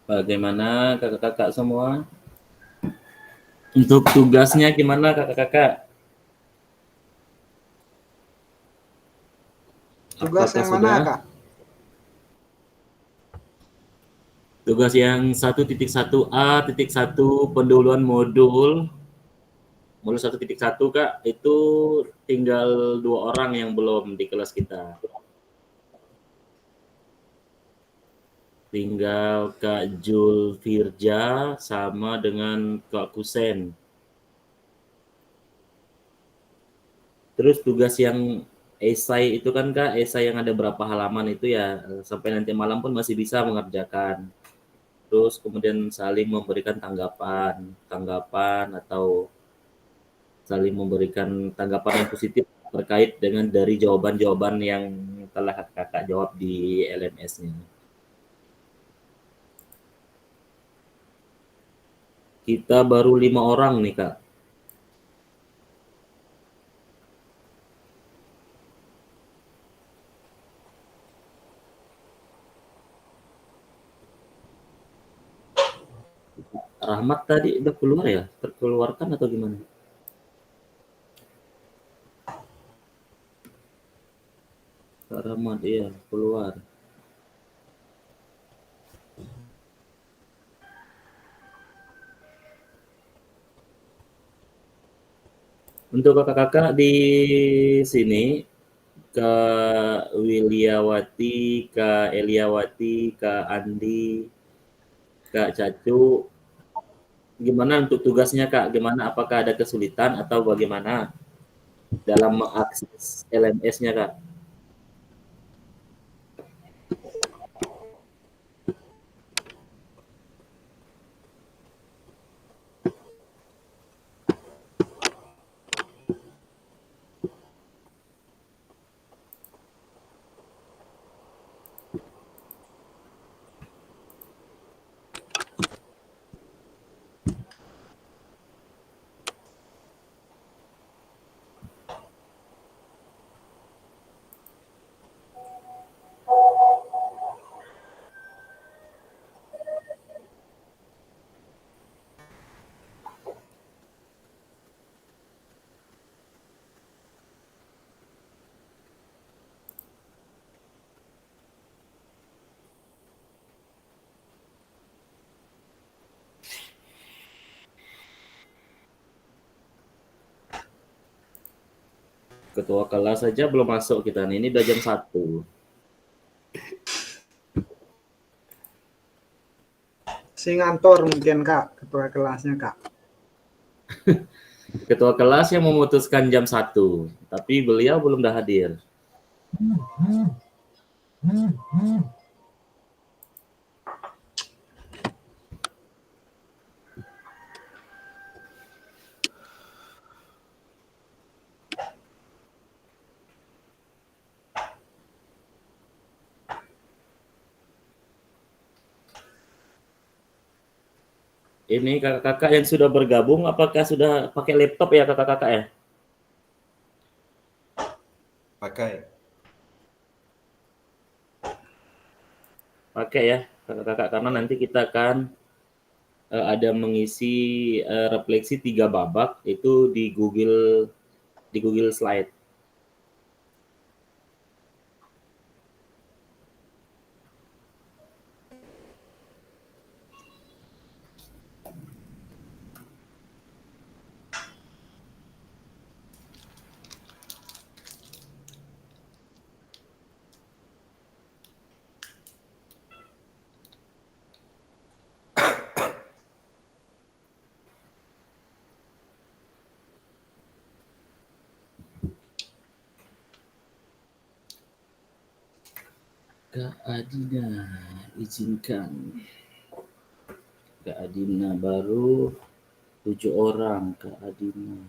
Bagaimana kakak-kakak semua? Untuk tugasnya gimana kakak-kakak? Tugas Apakah yang mana, sudah? Kak? Tugas yang 1.1a.1 pendahuluan modul 1.1 Kak, itu tinggal 2 orang yang belum di kelas kita. Tinggal Kak Jul Firja sama dengan Kak Kusen. Terus tugas yang esai itu kan Kak, esai yang ada berapa halaman itu ya, sampai nanti malam pun masih bisa mengerjakan. Terus kemudian saling memberikan tanggapan atau saling memberikan tanggapan yang positif terkait dengan dari jawaban-jawaban yang telah kakak jawab di LMS-nya. Kita baru 5 orang nih Kak. Rahmat tadi udah keluar ya? Terkeluarkan atau gimana? Kak Rahmat, iya keluar. Untuk kakak-kakak di sini, Kak Wiliawati, Kak Eliawati, Kak Andi, Kak Cacu, gimana untuk tugasnya Kak? Gimana? Apakah ada kesulitan atau bagaimana dalam mengakses LMS-nya Kak? Ketua kelas saja belum masuk kita nih. Ini udah jam 1. Si ngantor mungkin, Kak, ketua kelasnya, Kak. Ketua kelas yang memutuskan jam 1, tapi beliau belum dah hadir. Ini kakak-kakak yang sudah bergabung, apakah sudah pakai laptop ya kakak-kakak ya? Pakai. Pakai ya kakak-kakak, karena nanti kita akan ada mengisi refleksi 3 babak itu di Google Slide. Kak Adina, izinkan. Kak Adina baru 7 orang, Kak Adina.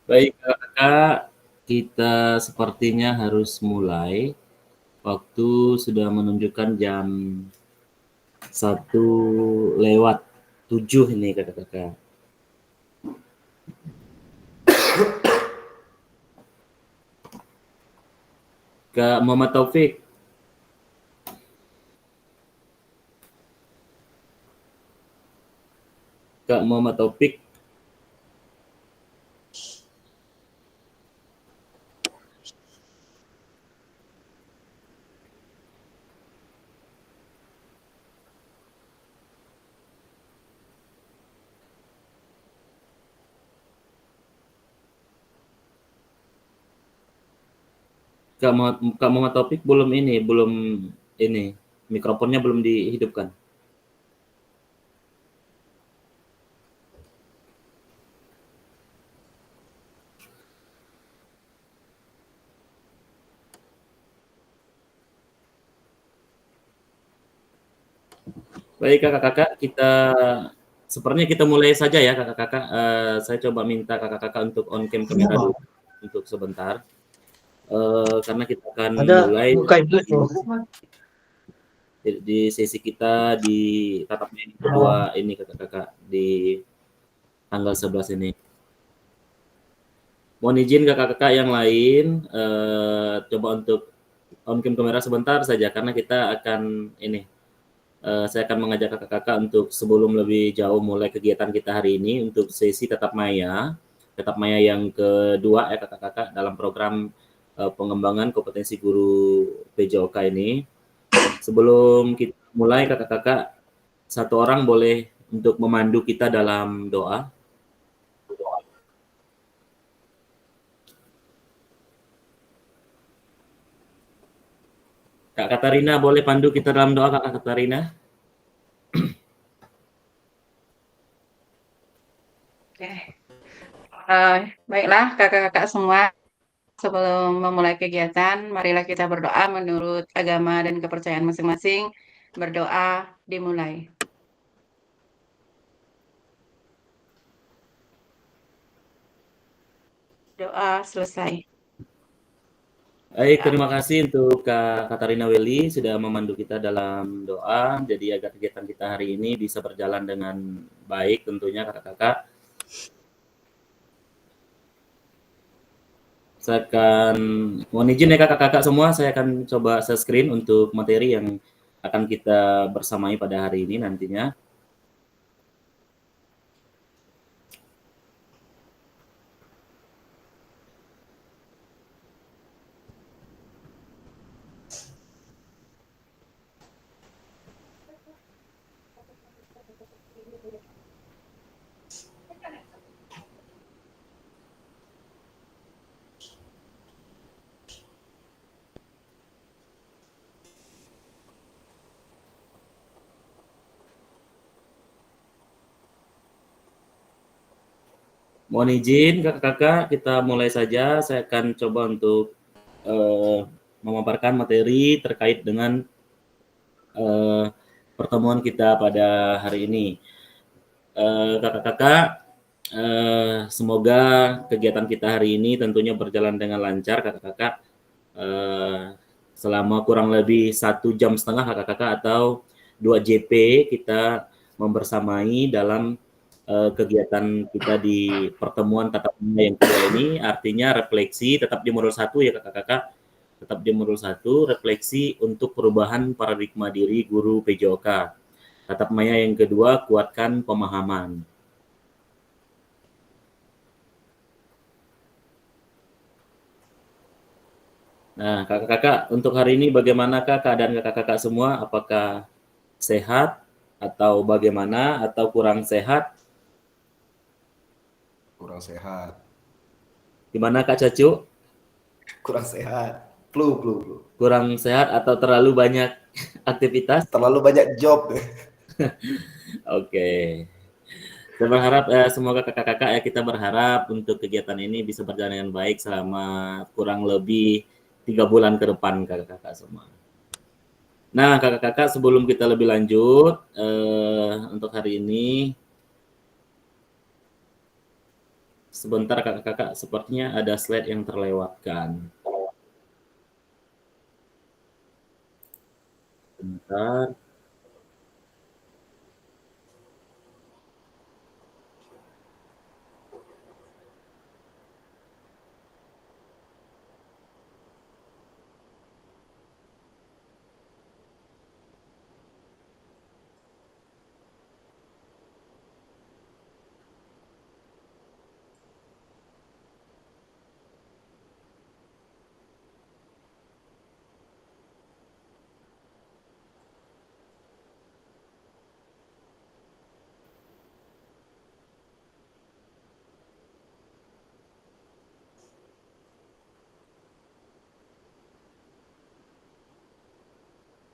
Baik, Kakak, kita sepertinya harus mulai. Waktu sudah menunjukkan jam 1:07 ini, Kakak-kakak. Kak Muhammad Taufik. Kak Muhammad Taufik. Kak Muhammad Taufik belum ini, mikrofonnya belum dihidupkan. Baik, Kakak-kakak, sepertinya kita mulai saja ya, Kakak-kakak. Saya coba minta Kakak-kakak untuk on cam kamera dulu untuk sebentar. Karena kita akan Ada mulai buka itu tuh. di sesi kita di tatap muka kedua ini, Kakak-kakak, di tanggal 11 ini. Mohon izin Kakak-kakak yang lain, coba untuk on cam kamera sebentar saja karena kita akan ini, saya akan mengajak Kakak-kakak untuk sebelum lebih jauh mulai kegiatan kita hari ini untuk sesi tatap maya yang kedua ya Kakak-kakak dalam program pengembangan kompetensi guru PJOK ini. Sebelum kita mulai Kakak-kakak, satu orang boleh untuk memandu kita dalam doa. Kak Katarina boleh pandu kita dalam doa, Kak Katarina? Oke. Baiklah kakak-kakak semua, sebelum memulai kegiatan, marilah kita berdoa menurut agama dan kepercayaan masing-masing. Berdoa dimulai. Doa selesai. Baik, terima kasih untuk Kak Katarina Welly sudah memandu kita dalam doa. Jadi agar kegiatan kita hari ini bisa berjalan dengan baik tentunya kakak-kakak. Saya akan mohon izin ya kakak-kakak semua, saya akan coba share screen untuk materi yang akan kita bersamai pada hari ini nantinya. Mohon izin kakak-kakak, kita mulai saja. Saya akan coba untuk memaparkan materi terkait dengan pertemuan kita pada hari ini. Kakak-kakak, semoga kegiatan kita hari ini tentunya berjalan dengan lancar, kakak-kakak. Selama kurang lebih 1,5 jam kakak-kakak atau 2 JP kita membersamai dalam kegiatan kita di pertemuan tatap muka yang kedua ini, artinya refleksi tetap di modul 1 ya kakak-kakak, tetap di modul 1 refleksi untuk perubahan paradigma diri guru PJOK. Tatap maya yang kedua, kuatkan pemahaman. Nah, kakak-kakak, untuk hari ini bagaimanakah keadaan kakak-kakak semua? Apakah sehat atau bagaimana atau kurang sehat? Kurang sehat. Gimana Kak Cacu? Kurang sehat. Flu. Kurang sehat atau terlalu banyak aktivitas? Terlalu banyak job. Oke. Saya berharap semoga kakak-kakak ya kita berharap untuk kegiatan ini bisa berjalan dengan baik selama kurang lebih 3 bulan ke depan kakak-kakak semua. Nah kakak-kakak sebelum kita lebih lanjut untuk hari ini Sebentar kakak-kakak, sepertinya ada slide yang terlewatkan. Bentar.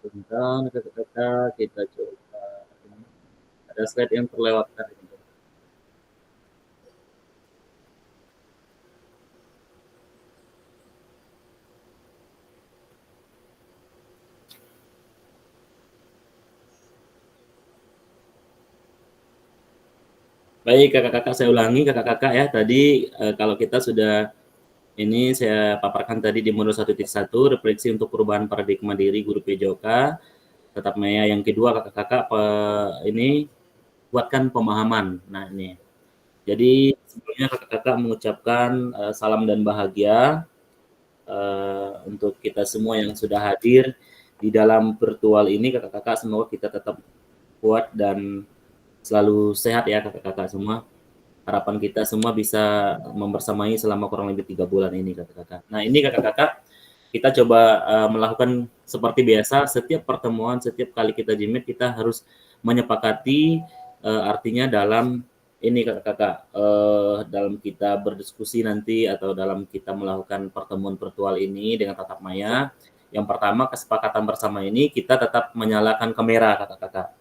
Bentar, kakak-kakak, kita coba. Ada slide yang terlewatkan. Baik, kakak-kakak, saya ulangi kakak-kakak ya. Tadi kalau kita sudah ini saya paparkan tadi di modul 1.1, refleksi untuk perubahan paradigma diri guru PJOK, tetap Maya. Yang kedua kakak-kakak ini buatkan pemahaman. Nah ini. Jadi sebelumnya kakak-kakak mengucapkan salam dan bahagia untuk kita semua yang sudah hadir di dalam virtual ini. Kakak-kakak semoga kita tetap kuat dan selalu sehat ya kakak-kakak semua. Harapan kita semua bisa membersamai selama kurang lebih 3 bulan ini kakak-kakak. Nah ini kakak-kakak, kita coba melakukan seperti biasa, setiap pertemuan, setiap kali kita jimit, kita harus menyepakati artinya dalam ini kakak-kakak, dalam kita berdiskusi nanti atau dalam kita melakukan pertemuan virtual ini dengan tatap maya. Yang pertama, kesepakatan bersama ini kita tetap menyalakan kamera kakak-kakak.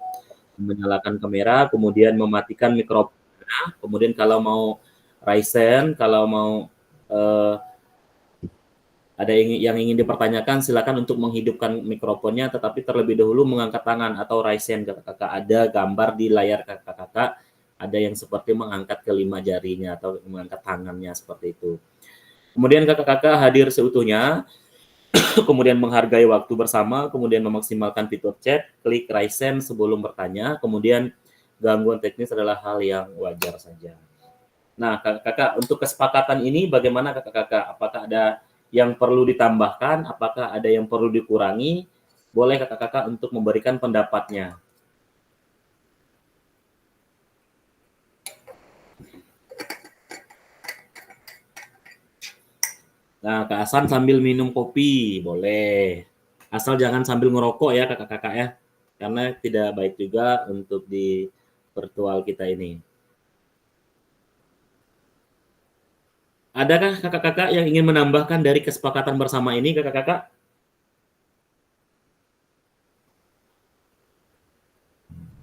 Menyalakan kamera, kemudian mematikan mikrofon. Kemudian kalau mau Ryzen, kalau mau ada yang ingin dipertanyakan, silakan untuk menghidupkan mikrofonnya, tetapi terlebih dahulu mengangkat tangan atau Ryzen kakak-kakak. Ada gambar di layar kakak-kakak, ada yang seperti mengangkat kelima jarinya atau mengangkat tangannya seperti itu. Kemudian kakak-kakak hadir seutuhnya, kemudian menghargai waktu bersama, kemudian memaksimalkan fitur chat, klik Ryzen sebelum bertanya, kemudian gangguan teknis adalah hal yang wajar saja. Nah, kakak-kakak, untuk kesepakatan ini bagaimana kakak-kakak? Apakah ada yang perlu ditambahkan? Apakah ada yang perlu dikurangi? Boleh kakak-kakak untuk memberikan pendapatnya. Nah, Kak Hasan sambil minum kopi, boleh. Asal jangan sambil ngerokok ya kakak-kakak ya. Karena tidak baik juga untuk di virtual kita ini. Adakah kakak-kakak yang ingin menambahkan dari kesepakatan bersama ini, kakak-kakak?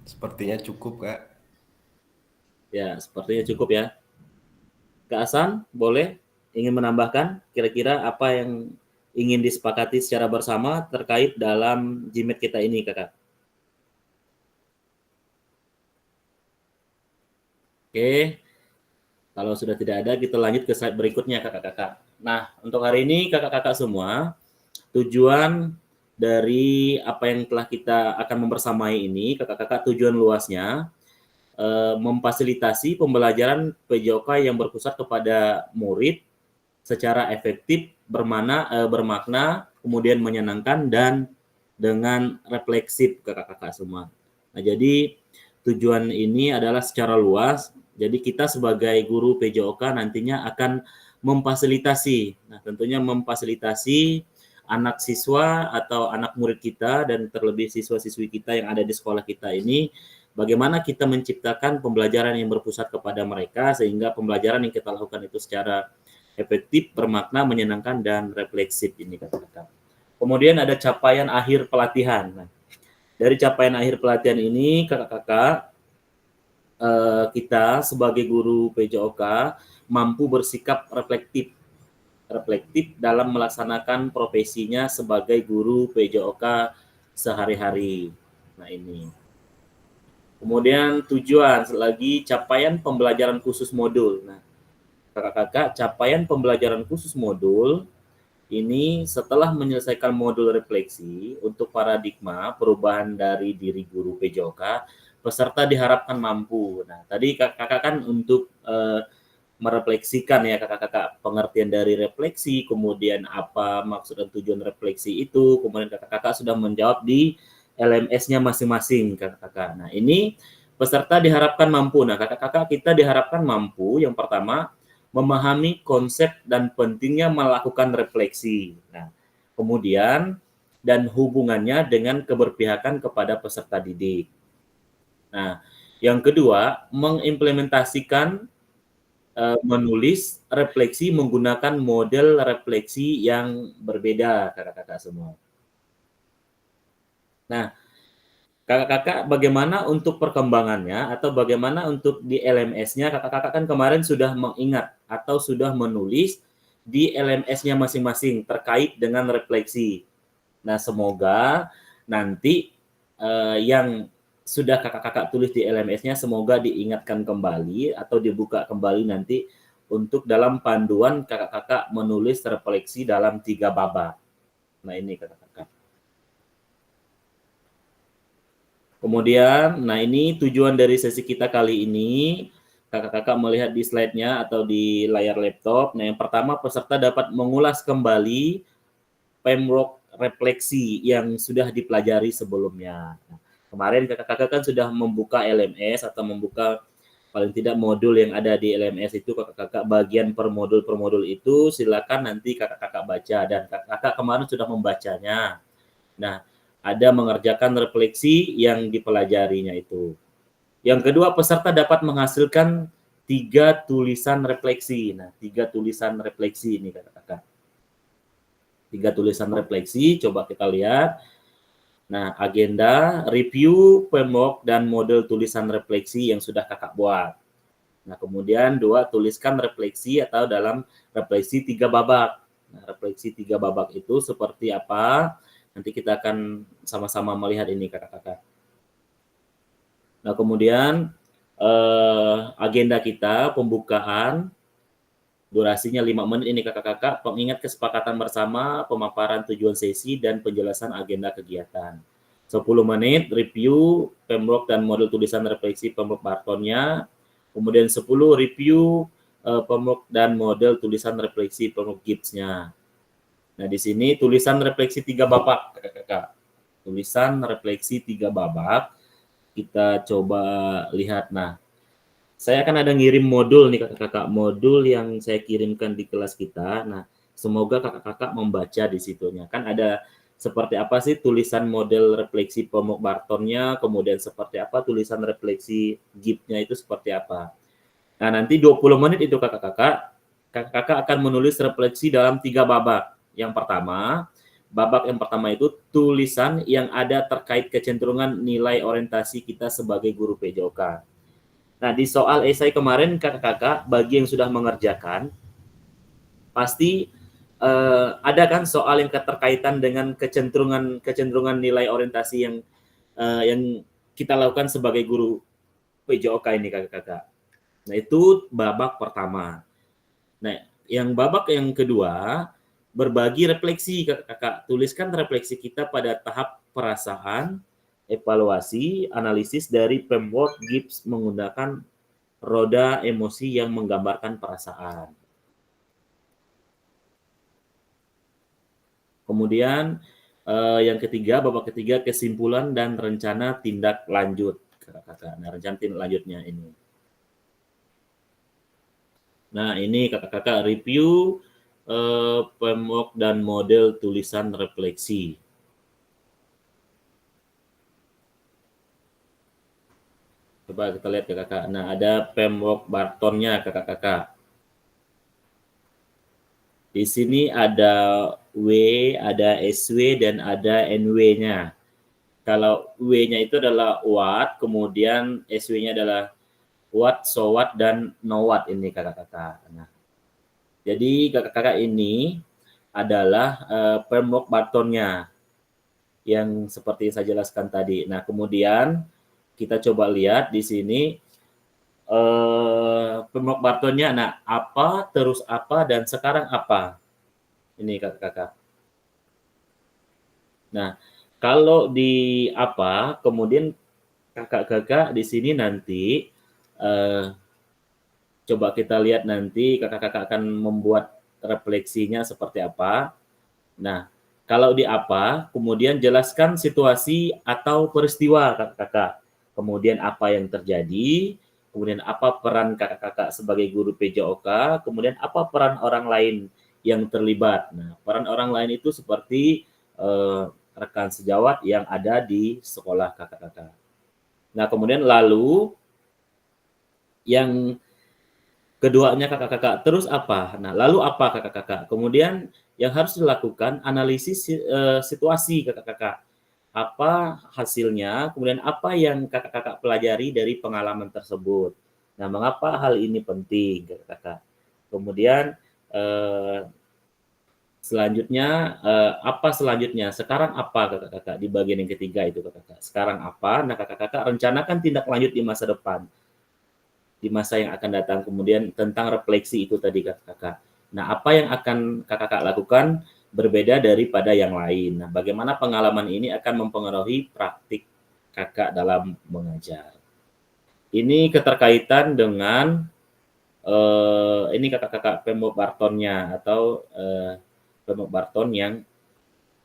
Sepertinya cukup, Kak. Ya, sepertinya cukup ya. Kak Hasan, boleh ingin menambahkan kira-kira apa yang ingin disepakati secara bersama terkait dalam Gmeet kita ini, kakak? Oke, kalau sudah tidak ada, kita lanjut ke slide berikutnya, kakak-kakak. Nah, untuk hari ini, kakak-kakak semua, tujuan dari apa yang telah kita akan membersamai ini, kakak-kakak, tujuan luasnya, memfasilitasi pembelajaran PJOK yang berpusat kepada murid secara efektif, bermakna, kemudian menyenangkan, dan dengan refleksif kakak-kakak semua. Nah, jadi tujuan ini adalah secara luas. Jadi kita sebagai guru PJOK nantinya akan memfasilitasi. Nah, tentunya memfasilitasi anak siswa atau anak murid kita dan terlebih siswa-siswi kita yang ada di sekolah kita ini, bagaimana kita menciptakan pembelajaran yang berpusat kepada mereka sehingga pembelajaran yang kita lakukan itu secara efektif, bermakna, menyenangkan, dan refleksif ini kakak-kakak. Kemudian ada capaian akhir pelatihan. Nah, dari capaian akhir pelatihan ini kakak-kakak, kita sebagai guru PJOK mampu bersikap reflektif dalam melaksanakan profesinya sebagai guru PJOK sehari-hari. Nah ini. Kemudian tujuan lagi capaian pembelajaran khusus modul. Nah, kakak-kakak, capaian pembelajaran khusus modul ini setelah menyelesaikan modul refleksi untuk paradigma perubahan dari diri guru PJOK, peserta diharapkan mampu. Nah, tadi kakak-kakak kan untuk merefleksikan ya kakak-kakak pengertian dari refleksi, kemudian apa maksud dan tujuan refleksi itu, kemudian kakak-kakak sudah menjawab di LMS-nya masing-masing kakak-kakak. Nah, ini peserta diharapkan mampu. Nah, kakak-kakak kita diharapkan mampu yang pertama memahami konsep dan pentingnya melakukan refleksi. Nah, kemudian dan hubungannya dengan keberpihakan kepada peserta didik. Nah, yang kedua, mengimplementasikan menulis refleksi menggunakan model refleksi yang berbeda kakak-kakak semua. Nah, kakak-kakak bagaimana untuk perkembangannya atau bagaimana untuk di LMS-nya? Kakak-kakak kan kemarin sudah mengingat atau sudah menulis di LMS-nya masing-masing terkait dengan refleksi. Nah, semoga nanti yang sudah kakak-kakak tulis di LMS-nya semoga diingatkan kembali atau dibuka kembali nanti untuk dalam panduan kakak-kakak menulis refleksi dalam 3 babak. Nah, ini kakak-kakak. Kemudian, nah ini tujuan dari sesi kita kali ini. Kakak-kakak melihat di slide-nya atau di layar laptop. Nah, yang pertama peserta dapat mengulas kembali framework refleksi yang sudah dipelajari sebelumnya. Nah, kemarin kakak-kakak kan sudah membuka LMS atau membuka paling tidak modul yang ada di LMS itu kakak-kakak bagian per modul itu silakan nanti kakak-kakak baca dan kakak-kakak kemarin sudah membacanya. Nah, ada mengerjakan refleksi yang dipelajarinya itu. Yang kedua, peserta dapat menghasilkan 3 tulisan refleksi. Nah, 3 tulisan refleksi ini kakak-kakak. 3 tulisan refleksi, coba kita lihat. Nah, agenda, review, framework, dan model tulisan refleksi yang sudah kakak buat. Nah, kemudian 2, tuliskan refleksi atau dalam refleksi 3 babak. Nah, refleksi 3 babak itu seperti apa? Nanti kita akan sama-sama melihat ini kakak-kakak. Nah, kemudian agenda kita, pembukaan, durasinya 5 menit ini kakak-kakak, pengingat kesepakatan bersama, pemaparan tujuan sesi, dan penjelasan agenda kegiatan. 10 menit, review, framework dan model tulisan refleksi framework Bartonnya, kemudian 10 review, framework dan model tulisan refleksi framework Gibbs-nya. Nah, di sini tulisan refleksi 3 babak, kakak-kakak. Tulisan refleksi 3 babak, kita coba lihat. Nah, saya akan ada ngirim modul nih kakak-kakak, modul yang saya kirimkan di kelas kita. Nah, semoga kakak-kakak membaca di situnya. Kan ada seperti apa sih tulisan model refleksi Pomok Bartonnya, kemudian seperti apa tulisan refleksi Gibbs-nya itu seperti apa. Nah, nanti 20 menit itu kakak-kakak akan menulis refleksi dalam 3 babak. Yang pertama, babak yang pertama itu tulisan yang ada terkait kecenderungan nilai orientasi kita sebagai guru PJOK. Nah, di soal esai kemarin kakak-kakak bagi yang sudah mengerjakan pasti ada kan soal yang keterkaitan dengan kecenderungan nilai orientasi yang kita lakukan sebagai guru PJOK ini kakak-kakak. Nah, itu babak pertama. Nah, yang babak yang kedua berbagi refleksi kakak-kakak. Tuliskan refleksi kita pada tahap perasaan, evaluasi, analisis dari framework Gibbs menggunakan roda emosi yang menggambarkan perasaan. Kemudian yang ketiga, babak ketiga kesimpulan dan rencana tindak lanjut kakak-kakak. Nah, rencana tindak lanjutnya ini. Nah, ini kakak-kakak review framework dan model tulisan refleksi. Coba kita lihat kakak-kakak. Nah, ada framework Bartonnya kakak-kakak. Di sini ada W, ada SW, dan ada NW-nya. Kalau W-nya itu adalah what, kemudian SW-nya adalah what, so what, dan no what ini kakak-kakak. Nah, jadi kakak-kakak ini adalah framework Bartonnya yang seperti saya jelaskan tadi. Nah, kemudian kita coba lihat di sini Pemrok Bartonnya. Nah, apa, terus apa, dan sekarang apa? Ini kakak-kakak. Nah, kalau di apa, kemudian kakak-kakak di sini nanti coba kita lihat nanti kakak-kakak akan membuat refleksinya seperti apa. Nah, kalau di apa, kemudian jelaskan situasi atau peristiwa kakak-kakak. Kemudian apa yang terjadi, kemudian apa peran kakak-kakak sebagai guru PJOK, kemudian apa peran orang lain yang terlibat. Nah, peran orang lain itu seperti rekan sejawat yang ada di sekolah kakak-kakak. Nah, kemudian lalu yang keduanya kakak-kakak, terus apa? Nah, lalu apa kakak-kakak? Kemudian yang harus dilakukan analisis situasi kakak-kakak. Apa hasilnya? Kemudian apa yang kakak-kakak pelajari dari pengalaman tersebut? Nah, mengapa hal ini penting kakak-kakak? Kemudian selanjutnya apa selanjutnya? Sekarang apa kakak-kakak di bagian yang ketiga itu kakak-kakak? Sekarang apa? Nah, kakak-kakak rencanakan tindak lanjut di masa depan, di masa yang akan datang. Kemudian tentang refleksi itu tadi kakak-kakak. Nah, apa yang akan kakak-kakak lakukan berbeda daripada yang lain. Nah, bagaimana pengalaman ini akan mempengaruhi praktik kakak dalam mengajar. Ini keterkaitan dengan ini kakak-kakak Pemrok Bartonnya atau Pemrok Barton yang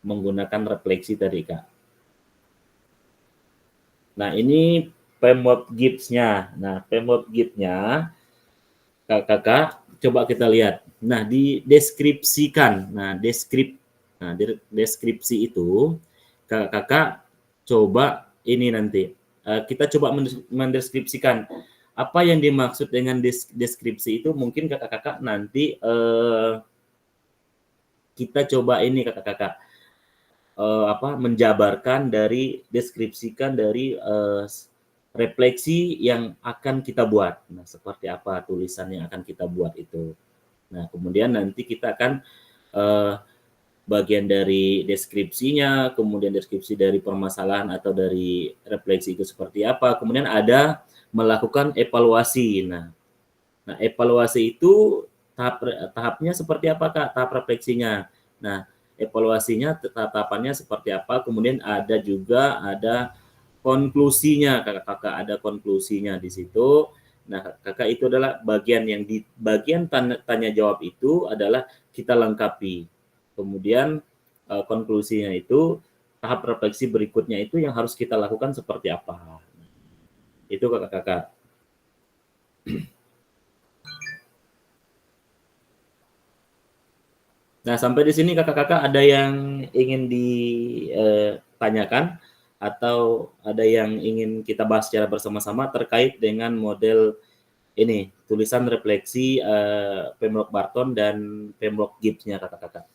menggunakan refleksi tadi kak. Nah, ini Pemrok Gibbs-nya. Nah, Pemrok Gibbs-nya kakak coba kita lihat. Nah, dideskripsikan. Nah, deskripsi itu kakak coba ini nanti kita coba mendeskripsikan apa yang dimaksud dengan deskripsi itu. Mungkin kakak-kakak nanti kita coba ini kakak-kakak menjabarkan dari deskripsikan dari refleksi yang akan kita buat. Nah, seperti apa tulisan yang akan kita buat itu. Nah, kemudian nanti kita akan bagian dari deskripsinya, kemudian deskripsi dari permasalahan atau dari refleksi itu seperti apa. Kemudian ada melakukan evaluasi. Nah, evaluasi itu tahapnya seperti apa Kak? Tahap refleksinya. Nah, evaluasinya tahapannya seperti apa? Kemudian ada juga konklusinya kakak-kakak, ada konklusinya di situ. Nah, kakak itu adalah bagian yang di bagian tanya jawab itu adalah kita lengkapi. Kemudian konklusinya itu tahap refleksi berikutnya itu yang harus kita lakukan seperti apa. Itu kakak-kakak. Nah, sampai di sini kakak-kakak ada yang ingin ditanyakan atau ada yang ingin kita bahas secara bersama-sama terkait dengan model ini, tulisan refleksi Pemrok Barton dan Pemrok Gibbs-nya kakak-kakak.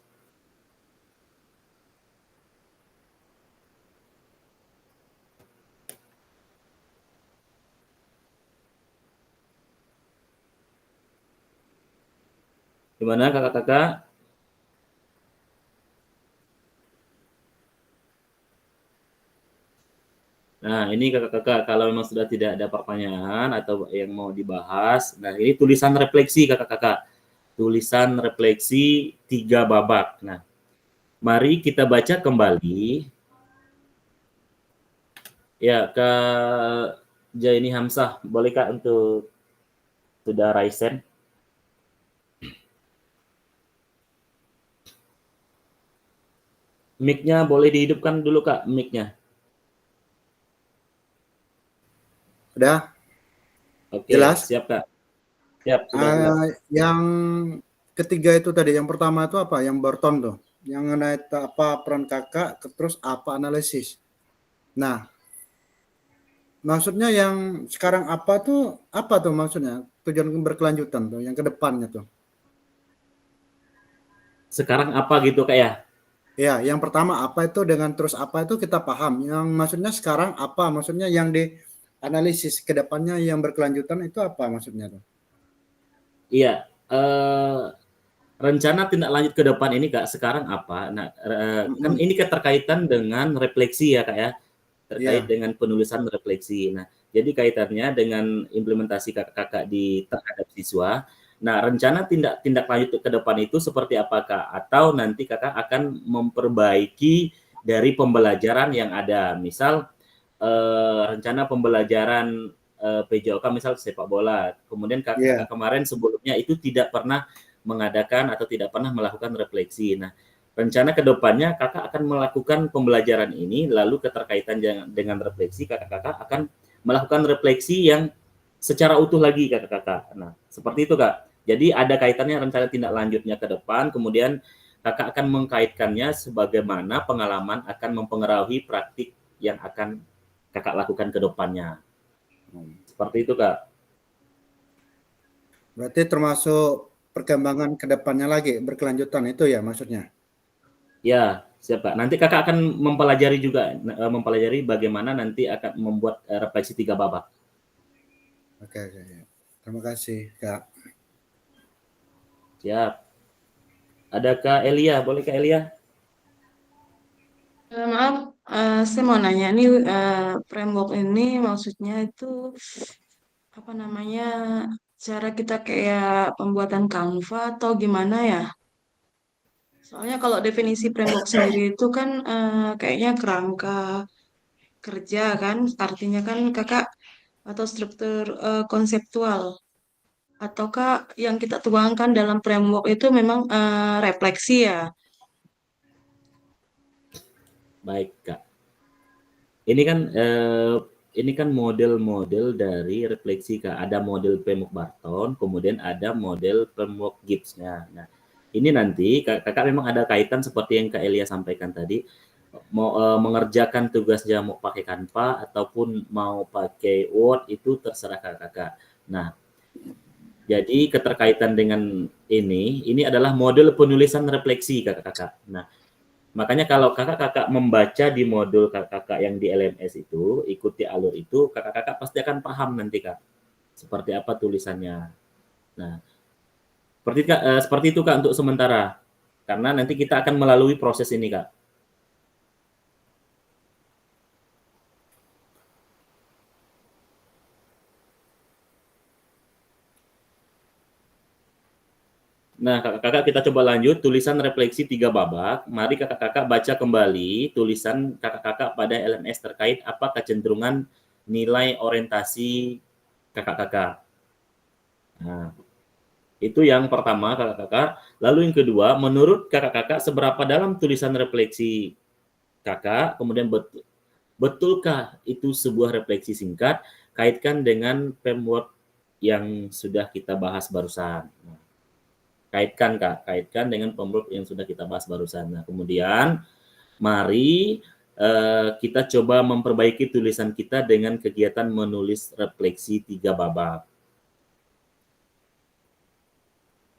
Gimana kakak-kakak? Nah, ini kakak-kakak, kalau memang sudah tidak ada pertanyaan atau yang mau dibahas, nah ini tulisan refleksi kakak-kakak. Tulisan refleksi 3 babak. Nah, mari kita baca kembali. Ya, Kak Jaini Hamzah, boleh Kak untuk sudah raise hand? Mic-nya boleh dihidupkan dulu Kak, mic-nya. Udah? Oke, Jelas? siap Kak. Siap, sudah jelas. Yang ketiga itu tadi, yang pertama itu apa? Yang Barton tuh. Yang naik apa peran kakak, terus apa analisis. Nah, maksudnya yang sekarang apa tuh maksudnya? Tujuan berkelanjutan tuh, yang ke depannya tuh. Sekarang apa gitu Kak ya? Ya, yang pertama apa itu dengan terus apa itu kita paham. Yang maksudnya sekarang apa? Maksudnya yang dianalisis ke depannya yang berkelanjutan itu apa maksudnya tuh? Iya, rencana tindak lanjut ke depan ini Kak, sekarang apa? Nah, kan ini keterkaitan dengan refleksi ya Kak ya. terkait Ya, dengan penulisan refleksi. Nah, jadi kaitannya dengan implementasi kakak-kakak di terhadap siswa. Nah, rencana tindak tindak lanjut ke depan itu seperti apakah? Atau nanti kakak akan memperbaiki dari pembelajaran yang ada. Misal rencana pembelajaran PJOK misal sepak bola. Kemudian kakak ya. kemarin sebelumnya itu tidak pernah mengadakan atau tidak pernah melakukan refleksi. Nah, rencana kedepannya kakak akan melakukan pembelajaran ini, lalu keterkaitan dengan refleksi, kakak-kakak akan melakukan refleksi yang secara utuh lagi kakak-kakak. Nah, seperti itu kak. Jadi ada kaitannya rencana tindak lanjutnya ke depan, kemudian kakak akan mengkaitkannya sebagaimana pengalaman akan mempengaruhi praktik yang akan kakak lakukan ke depannya. Seperti itu kak. Berarti termasuk perkembangan ke depannya lagi, berkelanjutan itu ya maksudnya? Ya, siap kak. Nanti kakak akan mempelajari juga, mempelajari bagaimana nanti akan membuat refleksi 3 babak. Oke, oke, oke. Terima kasih, Kak. Siap. Ada Kak Elia, boleh Kak Elia? Maaf, saya mau nanya nih, framework ini maksudnya itu apa namanya, cara kita kayak pembuatan Canva atau gimana ya? Soalnya kalau definisi framework sendiri itu kan kayaknya kerangka kerja kan, artinya kan kakak atau struktur konseptual. Ataukah yang kita tuangkan dalam framework itu memang refleksi ya? Baik Kak. Ini kan model-model dari refleksi Kak. Ada model framework Barton, kemudian ada model framework Gibbs-nya. Nah, ini nanti kakak memang ada kaitan seperti yang Kak Elia sampaikan tadi, mau mengerjakan tugasnya mau pakai Canva ataupun mau pakai Word itu terserah kakak. Nah, jadi keterkaitan dengan ini adalah model penulisan refleksi kakak-kakak. Nah, makanya kalau kakak-kakak membaca di modul kakak-kakak yang di LMS itu, ikuti alur itu, kakak-kakak pasti akan paham nanti kak, seperti apa tulisannya. Nah, seperti itu kak untuk sementara, karena nanti kita akan melalui proses ini kak. Nah, kakak-kakak kita coba lanjut tulisan refleksi 3 babak. Mari kakak-kakak baca kembali tulisan kakak-kakak pada LMS terkait apa kecenderungan nilai orientasi kakak-kakak. Nah, itu yang pertama kakak-kakak. Lalu yang kedua, menurut kakak-kakak seberapa dalam tulisan refleksi kakak, kemudian betulkah itu sebuah refleksi singkat, kaitkan dengan framework yang sudah kita bahas barusan. Nah, kaitkan kak, kaitkan dengan framework yang sudah kita bahas barusan. Nah, kemudian mari kita coba memperbaiki tulisan kita dengan kegiatan menulis refleksi 3 babak.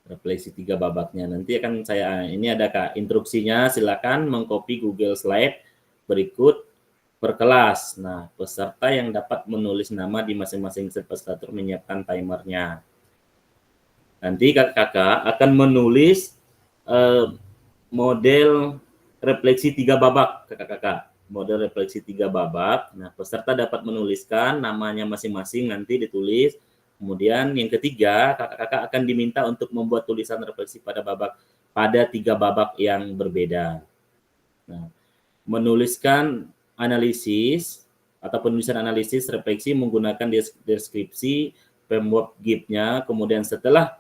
Refleksi 3 babaknya. Nanti akan ini ada kak instruksinya, silakan mengcopy Google Slide berikut per kelas. Nah, peserta yang dapat menulis nama di masing-masing peserta menyiapkan timernya. Nanti kakak-kakak akan menulis model refleksi 3 babak kakak-kakak. Model refleksi 3 babak. Nah, peserta dapat menuliskan namanya masing-masing nanti ditulis. Kemudian yang ketiga, kakak-kakak akan diminta untuk membuat tulisan refleksi pada 3 babak yang berbeda. Nah, menuliskan analisis atau penulisan analisis refleksi menggunakan deskripsi framework Gibbs-nya. Kemudian setelah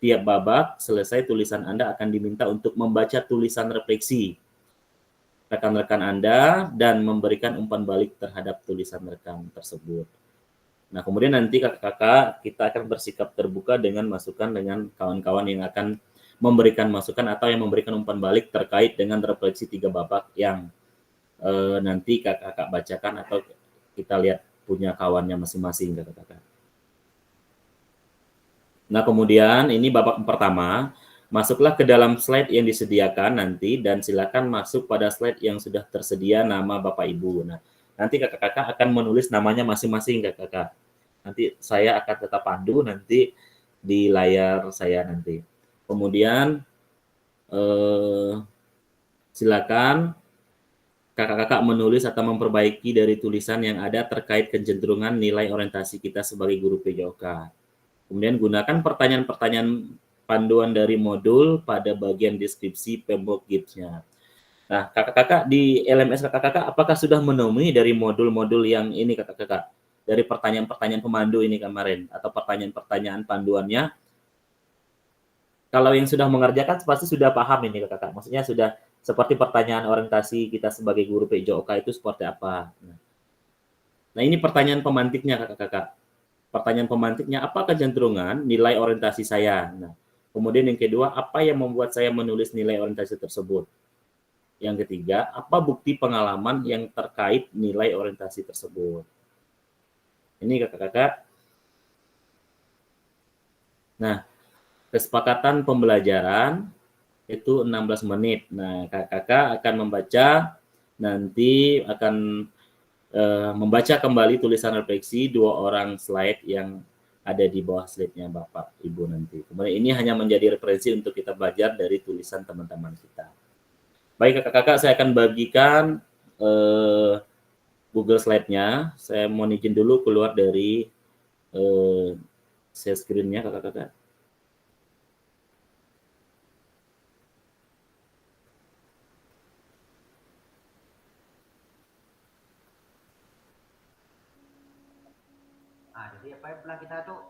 tiap babak selesai, tulisan Anda akan diminta untuk membaca tulisan refleksi rekan-rekan Anda dan memberikan umpan balik terhadap tulisan rekan tersebut. Nah, kemudian nanti kakak-kakak kita akan bersikap terbuka dengan masukan dengan kawan-kawan yang akan memberikan masukan atau yang memberikan umpan balik terkait dengan refleksi 3 babak yang nanti kakak-kakak bacakan atau kita lihat punya kawannya masing-masing kakak-kakak. Nah, kemudian ini babak pertama, masuklah ke dalam slide yang disediakan nanti dan silakan masuk pada slide yang sudah tersedia nama Bapak Ibu. Nah, nanti kakak-kakak akan menulis namanya masing-masing kakak-kakak. Nanti saya akan tetap pandu nanti di layar saya nanti. Kemudian silakan kakak-kakak menulis atau memperbaiki dari tulisan yang ada terkait kecenderungan nilai orientasi kita sebagai guru PJOK. Kemudian gunakan pertanyaan-pertanyaan panduan dari modul pada bagian deskripsi PMBOK GIPS-nya. Nah, kakak-kakak di LMS kakak-kakak apakah sudah menemui dari modul-modul yang ini kakak-kakak? Dari pertanyaan-pertanyaan pemandu ini kemarin atau pertanyaan-pertanyaan panduannya? Kalau yang sudah mengerjakan pasti sudah paham ini kakak-kakak. Maksudnya sudah seperti pertanyaan orientasi kita sebagai guru PJOK itu seperti apa. Nah, ini pertanyaan pemantiknya kakak-kakak. Pertanyaan pemantiknya, apa kecenderungan nilai orientasi saya? Nah, kemudian yang kedua, apa yang membuat saya menulis nilai orientasi tersebut? Yang ketiga, apa bukti pengalaman yang terkait nilai orientasi tersebut? Ini kakak-kakak. Nah, kesepakatan pembelajaran itu 16 menit. Nah, kakak-kakak akan membaca, nanti akan membaca kembali tulisan refleksi 2 orang slide yang ada di bawah slide-nya Bapak Ibu nanti. Kemudian ini hanya menjadi referensi untuk kita belajar dari tulisan teman-teman kita. Baik kakak-kakak, saya akan bagikan Google Slide-nya. Saya mau izin dulu keluar dari share screen-nya kakak-kakak. Ah, jadi apa yang pernah kita tuh?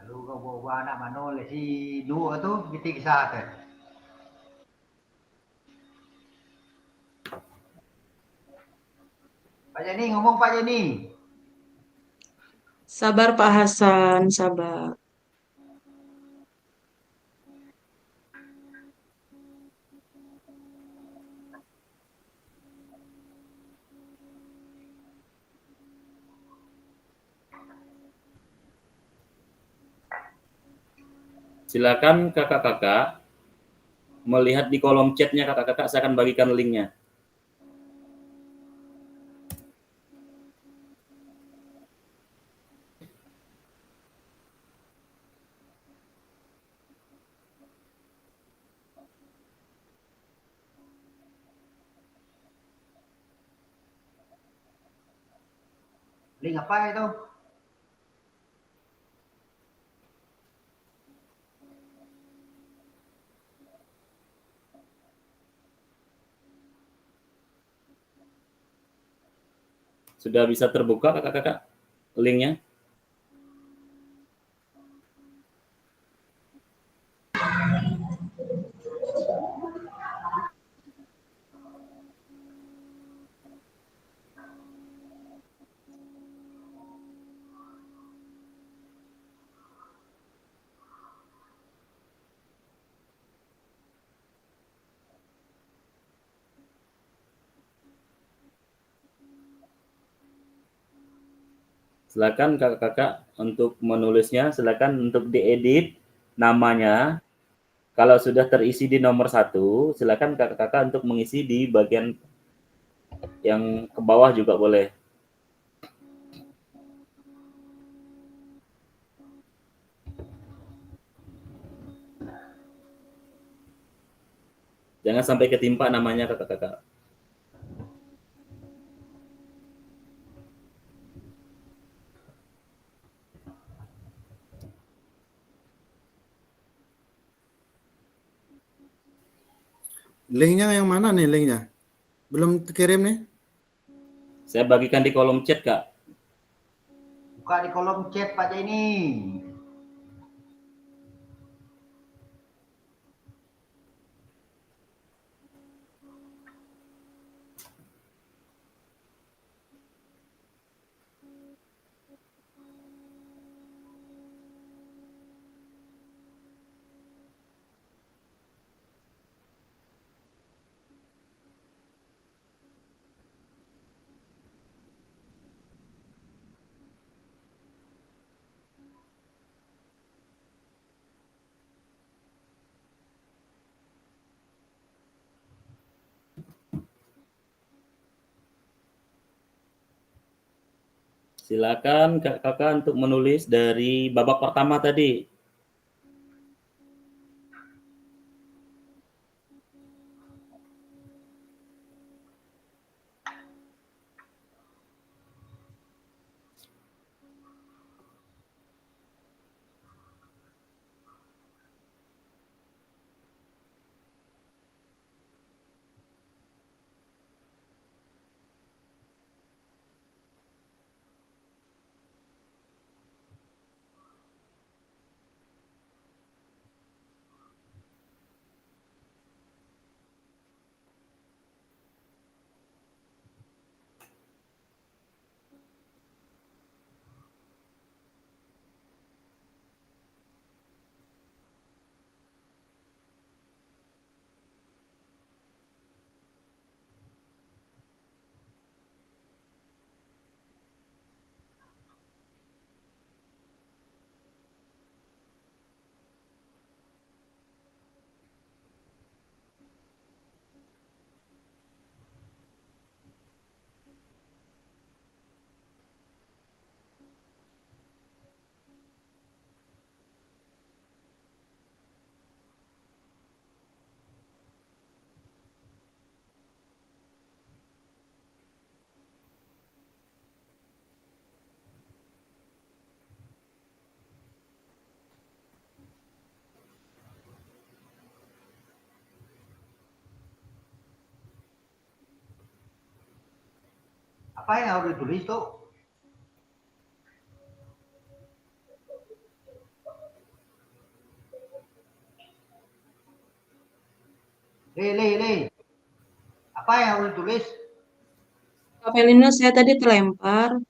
Lalu kau bawa anak mana oleh si dua tu kita kisah ke? Pak Jenny ngomong Pak Jenny. Sabar Pak Hasan, sabar. Silakan kakak-kakak melihat di kolom chat-nya kakak-kakak, saya akan bagikan link-nya. Link apa itu? Sudah bisa terbuka kakak-kakak link-nya? Silakan kakak-kakak untuk menulisnya, silakan untuk diedit namanya. Kalau sudah terisi di nomor 1, silakan kakak-kakak untuk mengisi di bagian yang ke bawah juga boleh. Jangan sampai ketimpa namanya kakak-kakak. Linknya yang mana nih linknya? Belum kirim nih? Saya bagikan di kolom chat, Kak. Buka di kolom chat Pak Jenny. Silakan kakak untuk menulis dari babak pertama tadi. Apa yang harus ditulis tuh? Le. Apa yang harus ditulis? Kak Pelino, saya tadi terlempar.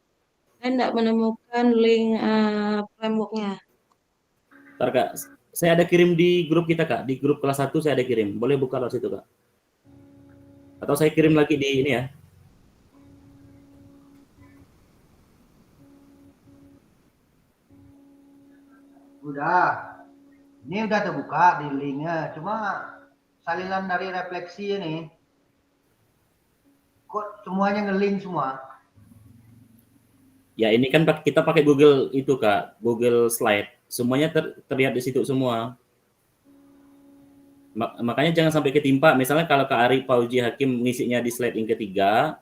Saya tidak menemukan link frameworknya. Ntar Kak, saya ada kirim di grup kita Kak, di grup kelas 1 saya ada kirim. Boleh buka lewat situ Kak. Atau saya kirim lagi di ini ya. Udah. Ini udah terbuka di linknya. Cuma salinan dari refleksi ini kok semuanya ngelink semua. Ya ini kan kita pakai Google itu Kak, Google Slide. Semuanya terlihat di situ semua. Makanya jangan sampai ketimpa. Misalnya kalau Kak Ari Pauji Hakim ngisinya di slide yang ketiga,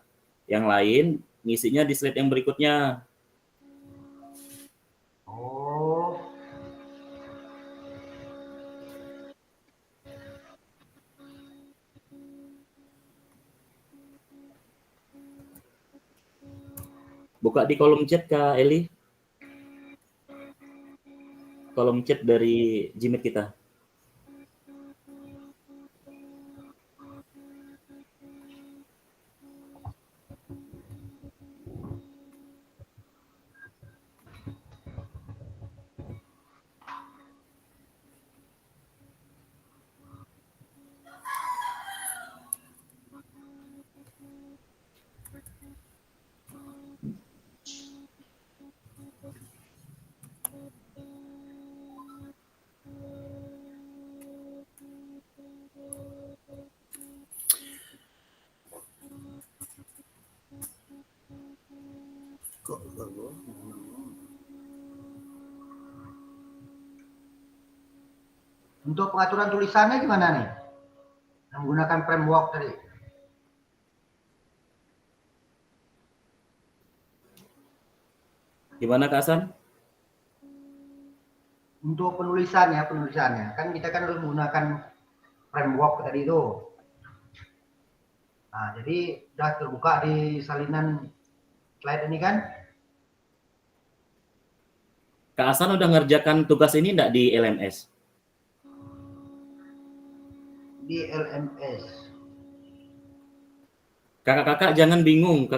yang lain ngisinya di slide yang berikutnya. Oh. Buka di kolom chat Kak Eli. Kolom chat dari Gmail kita. Kok Untuk pengaturan tulisannya gimana nih? Menggunakan framework tadi. Gimana Kak Hasan? Untuk penulisannya kan kita kan harus menggunakan framework tadi itu. Nah, jadi udah terbuka di salinan slide ini kan? Kak Hasan udah ngerjakan tugas ini enggak di LMS? Di LMS. Kakak-kakak jangan bingung.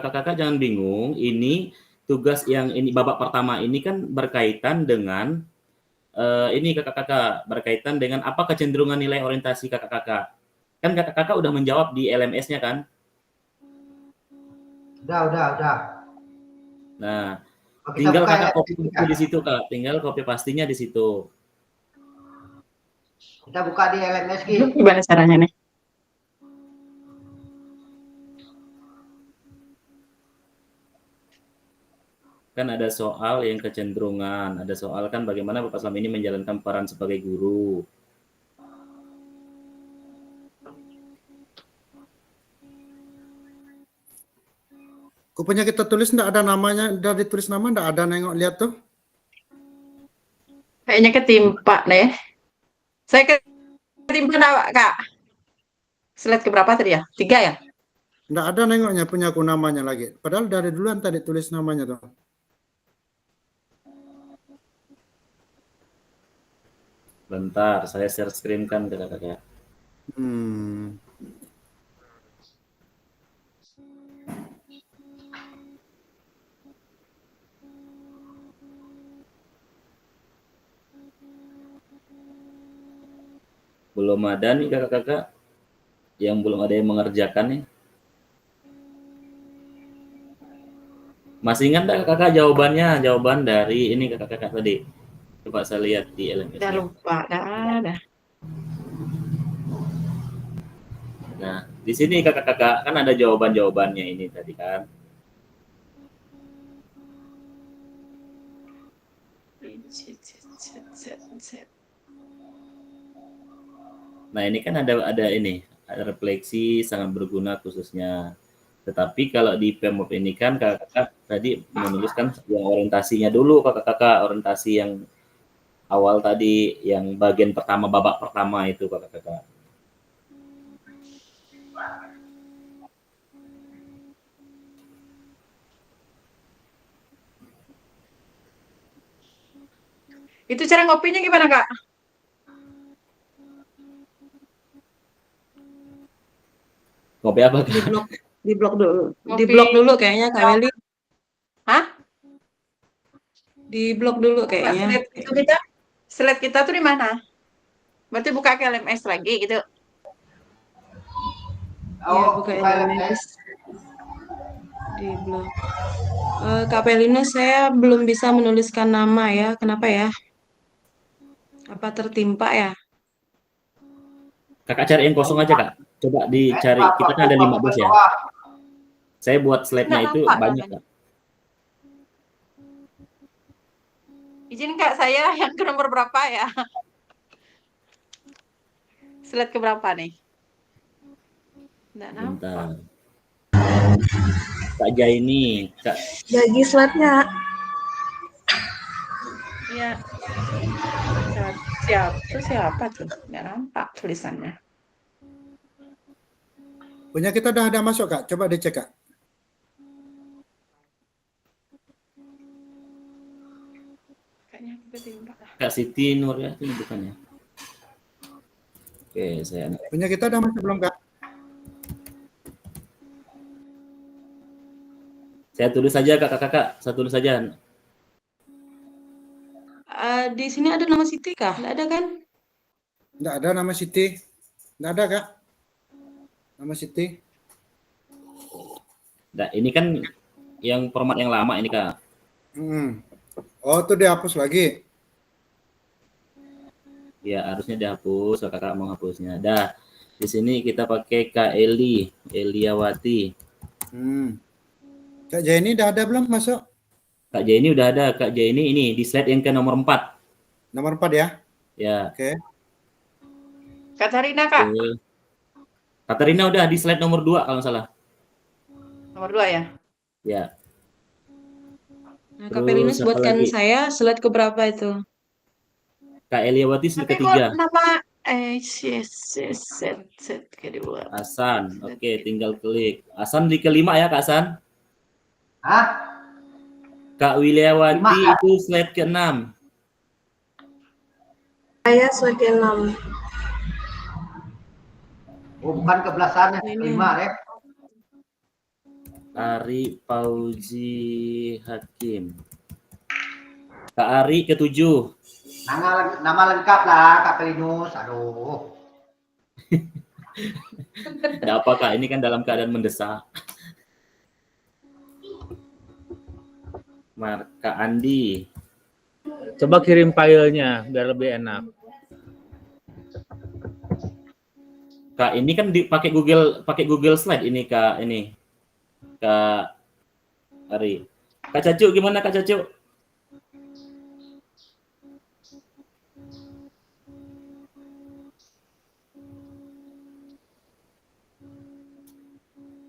Ini tugas yang ini babak pertama ini kan berkaitan dengan ini kakak-kakak berkaitan dengan apa kecenderungan nilai orientasi kakak-kakak. Kan kakak-kakak udah menjawab di LMS-nya kan? Udah. Nah, Oh, kita tinggal buka kakak LMS copy ini, paste Kak. di situ kak. Tinggal copy pastinya di situ. Kita buka di LMS Ki. Gimana caranya nih? kan ada soal yang kecenderungan, ada soal kan bagaimana Bapak selama ini menjalankan peran sebagai guru. Rupanya kita tulis nggak ada namanya, udah ditulis nama nggak ada, nengok lihat tuh. Kayaknya ketimpa deh. Saya ketimpa enggak, Kak? Slide keberapa tadi ya? 3 ya? Nggak ada nengoknya punya aku namanya lagi. Padahal dari duluan tadi tulis namanya tuh. Bentar, saya share screen kan ke kakak. Hmm. Belum ada nih kakak-kakak yang belum ada yang mengerjakan nih. Masih ingat nggak kakak jawabannya? Jawaban dari ini kakak-kakak tadi. Coba saya lihat di LMS. Udah lupa, dah ada. Nah, di sini kakak-kakak kan ada jawaban-jawabannya ini tadi kan. Nah, ini kan ada ini, ada refleksi sangat berguna khususnya. Tetapi kalau di PEMOP ini kan kakak tadi menuliskan yang orientasinya dulu, kakak-kakak orientasi yang awal tadi, yang bagian pertama, babak pertama itu kakak-kakak. Itu cara ngopinya gimana, Kak? Ngopi apa Di kak? blok, di blok dulu, di Ngopi. blok dulu kayaknya Kak Weli, Hah? di blok dulu Buka kayaknya. slide kita tuh di mana? Berarti buka ke LMS lagi gitu. Iya, buka LMS di blok. Kak Pelinus, saya belum bisa menuliskan nama ya. Kenapa ya? Apa tertimpa ya? Kakak cari yang kosong aja kak. Coba dicari, kita kan ada 15 ya. Saya buat slide-nya Nggak itu nampak banyak namanya. kak. Izin Kak, saya yang ke nomor berapa ya? Slide ke berapa nih? Nggak nampak. Bentar. Kak Jaini, Kak Bagi slide-nya. Iya. Siapa tuh? Nggak nampak tulisannya. Punya kita udah ada masuk kak, coba dicek kak. Kayaknya aku ketimpa. Kak Siti Nur ya, ini bukan ya? Oke, saya Punya kita udah masuk belum kak? tulis saja kakak-kakak, saya tulis saja. Di sini ada nama Siti kah? Nggak ada kan? Nggak ada nama Siti. Nggak ada kak. Nama Siti. Nah, ini kan yang format yang lama ini kak. Oh itu dihapus lagi. Ya harusnya dihapus, kakak mau hapusnya. Dah, di sini kita pakai Kak Eliawati. Kak Jenny udah ada belum masuk? Kak Jenny udah ada, Kak Jenny ini di slide yang ke nomor 4. Nomor 4 ya? Ya. Oke. Katarina Kak. Katarina udah di slide nomor 2 kalau nggak salah. Nomor 2 ya? Ya. Nah, Kak Pelinus buatkan saya slide ke berapa itu? Kak Eliawati slide Tapi ketiga. kok nama set kedua. Hasan, oke, tinggal klik. Hasan di kelima ya Kak Hasan? Hah? Kak Wiliawati itu slide ke-6. Saya slide ke-6. Oh, bukan kebelasan, kelima deh. Ari Fauzi Hakim. Kak Ari ke-7. Nama lengkap lah, Kak Pelinus. Aduh. Ada apa Kak? Ini kan dalam keadaan mendesak. Kak Andi. Coba kirim filenya biar lebih enak. Kak, ini kan pakai Google Slide ini Kak ini. Kak Ari. Kak Cacu gimana Kak Cacu?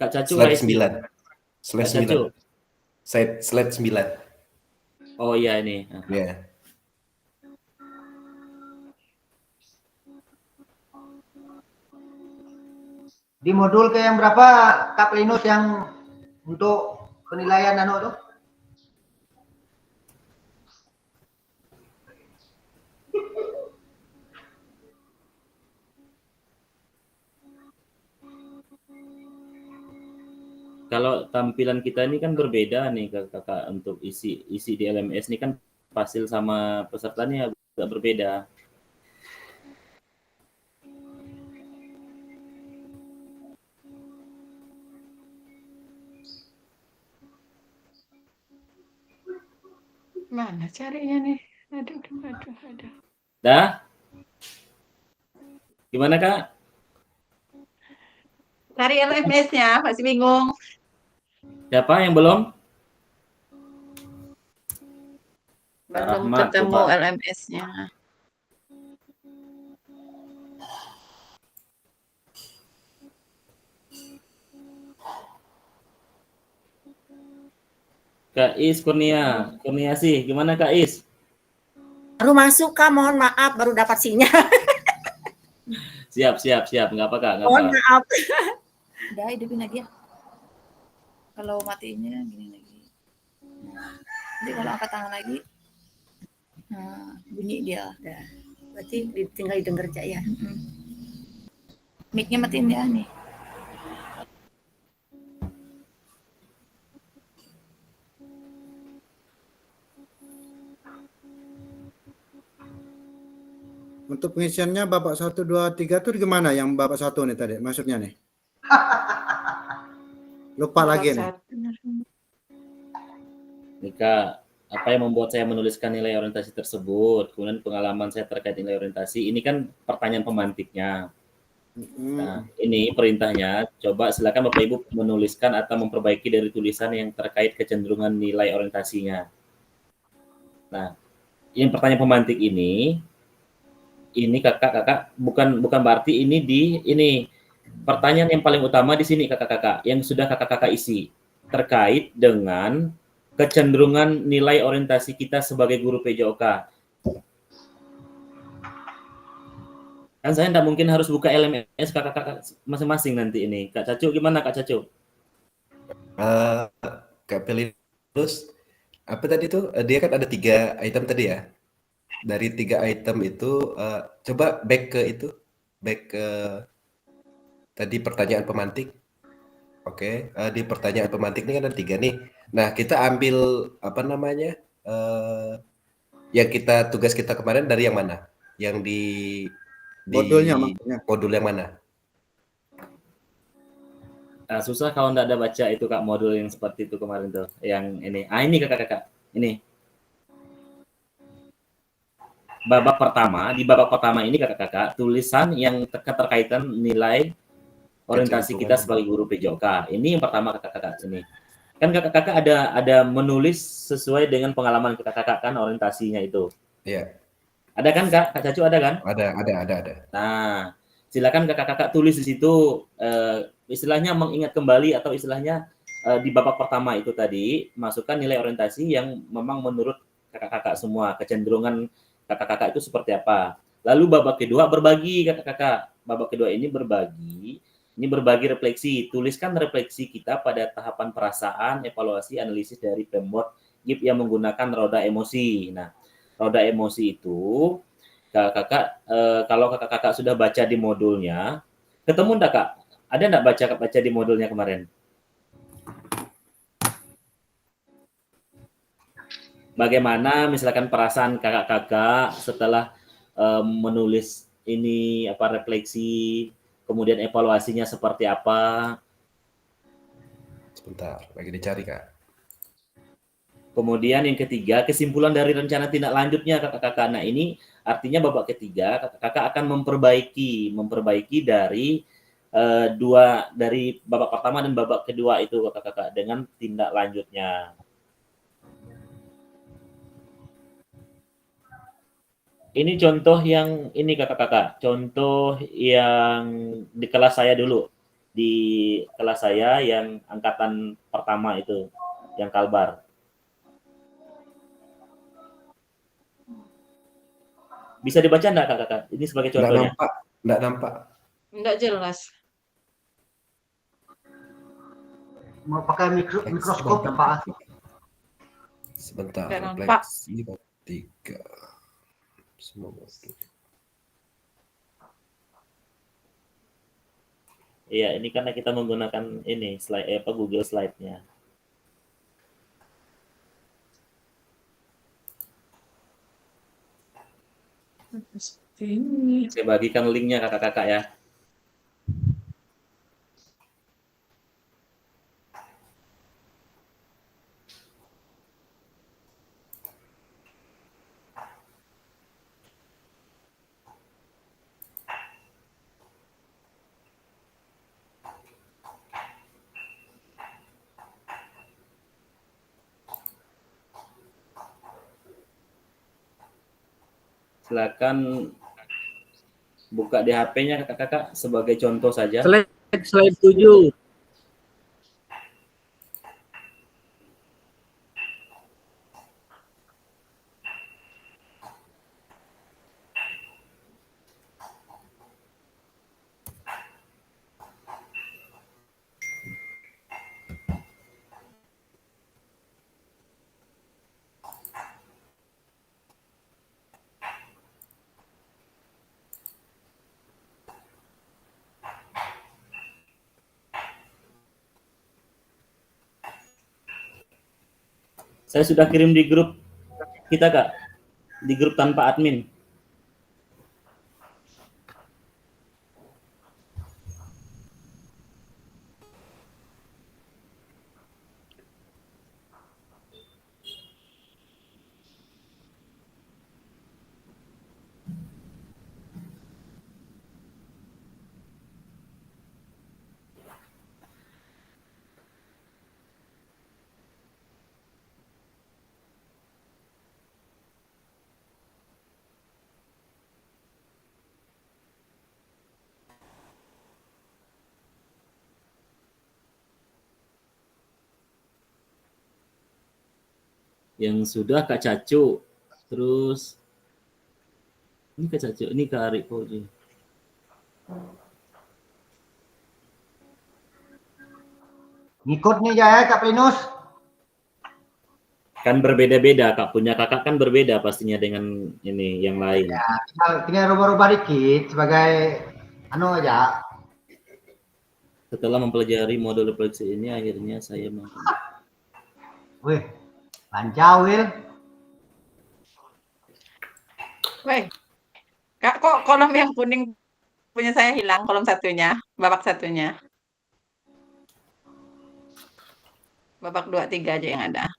Kak Cacu Slide raise. 9. Slide Kak Cacu. 9. Slide 9. Oh iya ini. Ya. Di modul ke yang berapa Kak Linus yang untuk penilaian tuh? Kalau tampilan kita ini kan berbeda nih Kakak untuk isi di LMS ini kan Fasil sama pesertanya agak berbeda. Mana carinya nih? Aduh. Dah? Gimana Kak? Cari LMS-nya, masih bingung. Siapa yang belum? Kak Belum Rahmat, ketemu coba. LMS-nya. Kak Is Kurniasih, gimana Kak Is? Baru masuk Kak, mohon maaf baru dapat sinyal. Siap, nggak apa Kak, nggak Mohon apa. maaf. Udah hidupin lagi ya. Kalau matiinnya gini lagi. Jadi kalau angkat tangan lagi, nah bunyi dia. Udah. Berarti tinggal didengar aja ya. Mic-nya matiin ya nih. Untuk pengisiannya Bapak 1, 2, 3 tuh gimana yang Bapak 1 nih tadi maksudnya nih? Lupa lagi nih. Nih Kak, apa yang membuat saya menuliskan nilai orientasi tersebut? Kemudian pengalaman saya terkait nilai orientasi. Ini kan pertanyaan pemantiknya. Nah, ini perintahnya. Coba silakan Bapak Ibu menuliskan atau memperbaiki dari tulisan yang terkait kecenderungan nilai orientasinya. Nah, yang pertanyaan pemantik ini kakak bukan berarti ini pertanyaan yang paling utama di sini kakak yang sudah kakak isi terkait dengan kecenderungan nilai orientasi kita sebagai guru PJOK. Kan saya tidak mungkin harus buka LMS kakak masing-masing nanti ini. Kak Cacu gimana Kak Cacu? Kak Pelinus, apa tadi tuh? Dia kan ada 3 item tadi ya. Dari 3 item itu, coba back ke tadi pertanyaan pemantik. Oke, di pertanyaan pemantik ini kan ada 3 nih. Nah, kita ambil apa namanya? Yang tugas kita kemarin dari yang mana? Yang di Modulnya maksudnya. modul yang mana? Nah, susah kalau nggak ada baca itu Kak modul yang seperti itu kemarin tuh. Yang ini. Ini kakak. Ini. Di babak pertama ini kakak tulisan yang keterkaitan nilai orientasi kita sebagai guru PJOK. Ini yang pertama kakak ini. Kan kakak ada menulis sesuai dengan pengalaman kakak kan orientasinya itu. Iya. Ada kan Kak Cacu ada kan? Ada. Nah, silakan kakak tulis di situ istilahnya mengingat kembali atau istilahnya di babak pertama itu tadi masukkan nilai orientasi yang memang menurut kakak semua kecenderungan kakak itu seperti apa. Lalu babak kedua berbagi kakak. Babak kedua ini berbagi refleksi. Tuliskan refleksi kita pada tahapan perasaan, evaluasi, analisis dari framework GIP yang menggunakan roda emosi. Nah, roda emosi itu kalau kakak sudah baca di modulnya, ketemu enggak Kak? Ada enggak baca di modulnya kemarin? Bagaimana misalkan perasaan kakak setelah menulis ini refleksi, kemudian evaluasinya seperti apa? Sebentar, lagi dicari Kak. Kemudian yang ketiga, kesimpulan dari rencana tindak lanjutnya kakak. Nah, ini artinya babak ketiga kakak akan memperbaiki dari dari babak pertama dan babak kedua itu kakak dengan tindak lanjutnya. Ini contoh yang ini kakak-kakak, contoh yang di kelas saya dulu. Di kelas saya yang angkatan pertama itu, yang Kalbar. Bisa dibaca enggak kakak-kakak? Ini sebagai Nggak contohnya. nampak, nggak nampak. Nggak jelas. Mau pakai mikroskop apa? Sebentar, Nggak nampak. refleksi bab 3. Semua modul. Iya, ini karena kita menggunakan ini slide Google Slide-nya. Seperti ini. Saya bagikan linknya kakak-kakak ya. Silakan buka di HP-nya kakak-kakak sebagai contoh saja. Slide 7. Saya sudah kirim di grup kita kak, di grup tanpa admin. Yang sudah Kak Cacu, terus ini Kak Cacu, ini Kak Arif Fauzi. Ngikut nih ya Kak Plinus. Kan berbeda-beda Kak, punya kakak kan berbeda pastinya dengan ini yang lain. Ya, tinggal rubah-rubah dikit sebagai anu aja. Setelah mempelajari modul refleksi ini, akhirnya saya mampu. Wih, lancar Will. Weh, Kak, kok kolom yang kuning punya saya hilang, kolom satunya, babak satunya. Babak 2, 3 aja yang ada.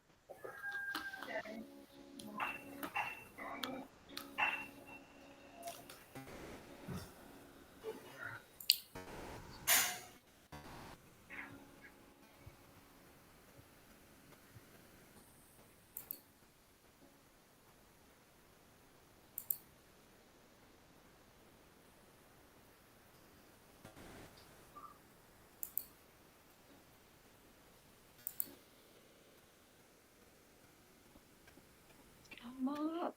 Amat.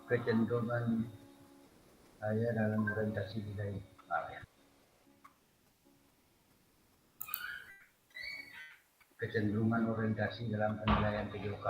Kecenderungan saya dalam orientasi nilai. Kecenderungan orientasi dalam penilaian PJOK.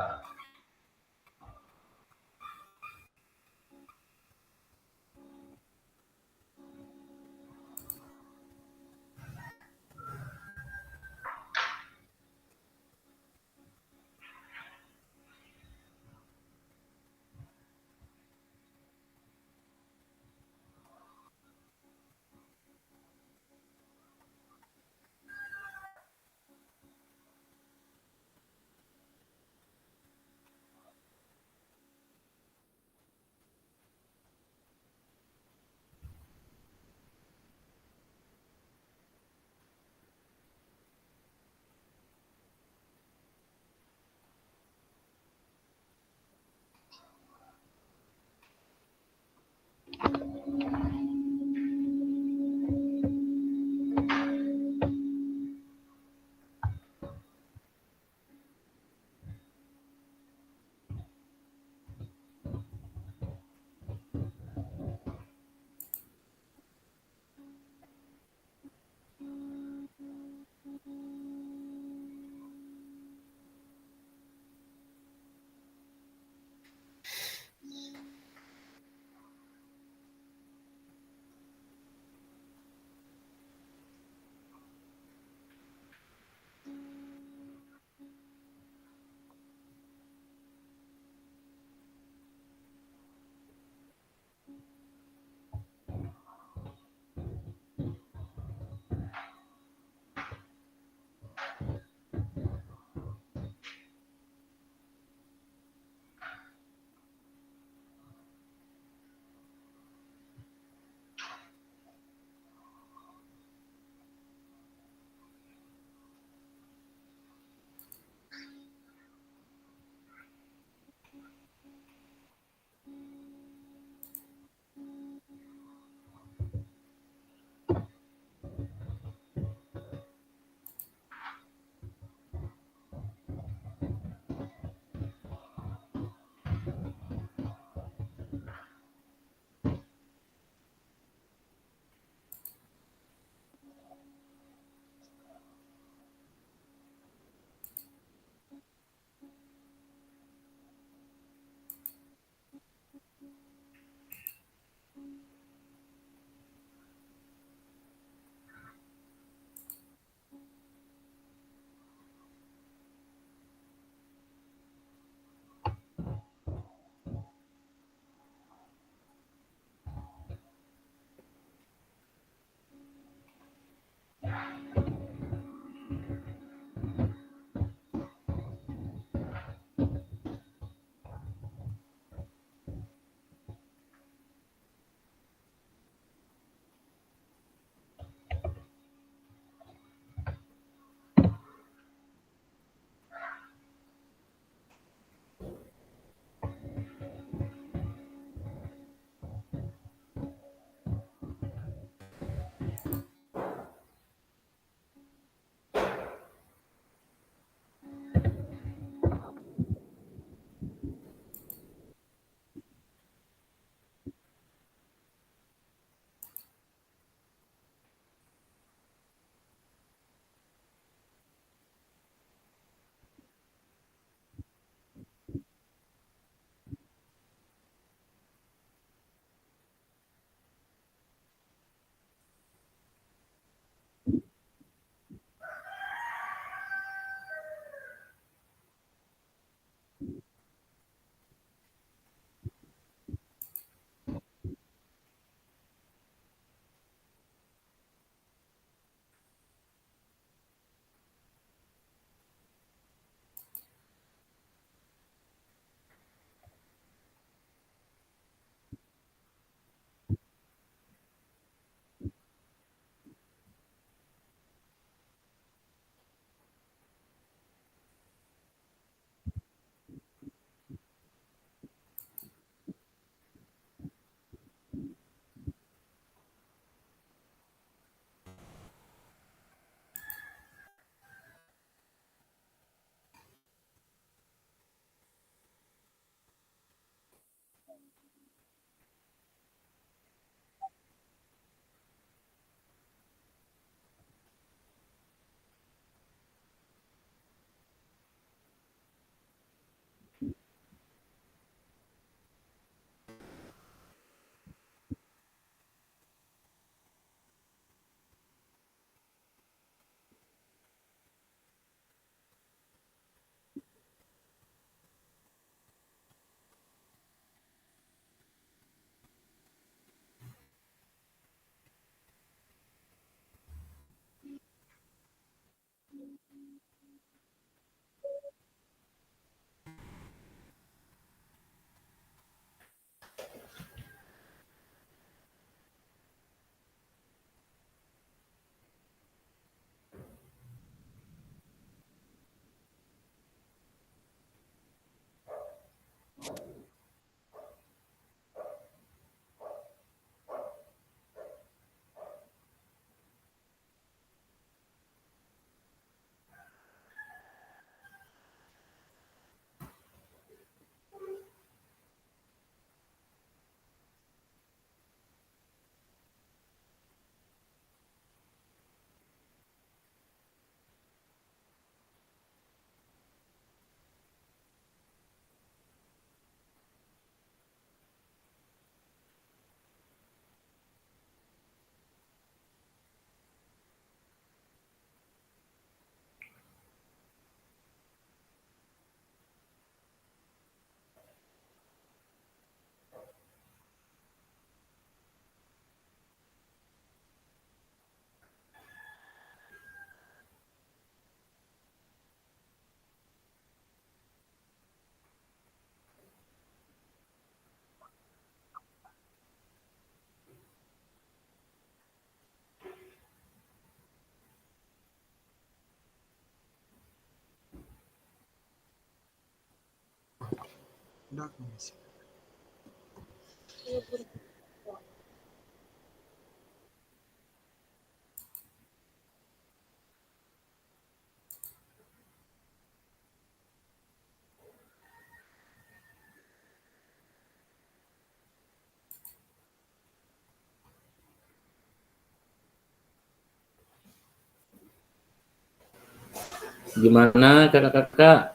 Gimana kakak-kakak?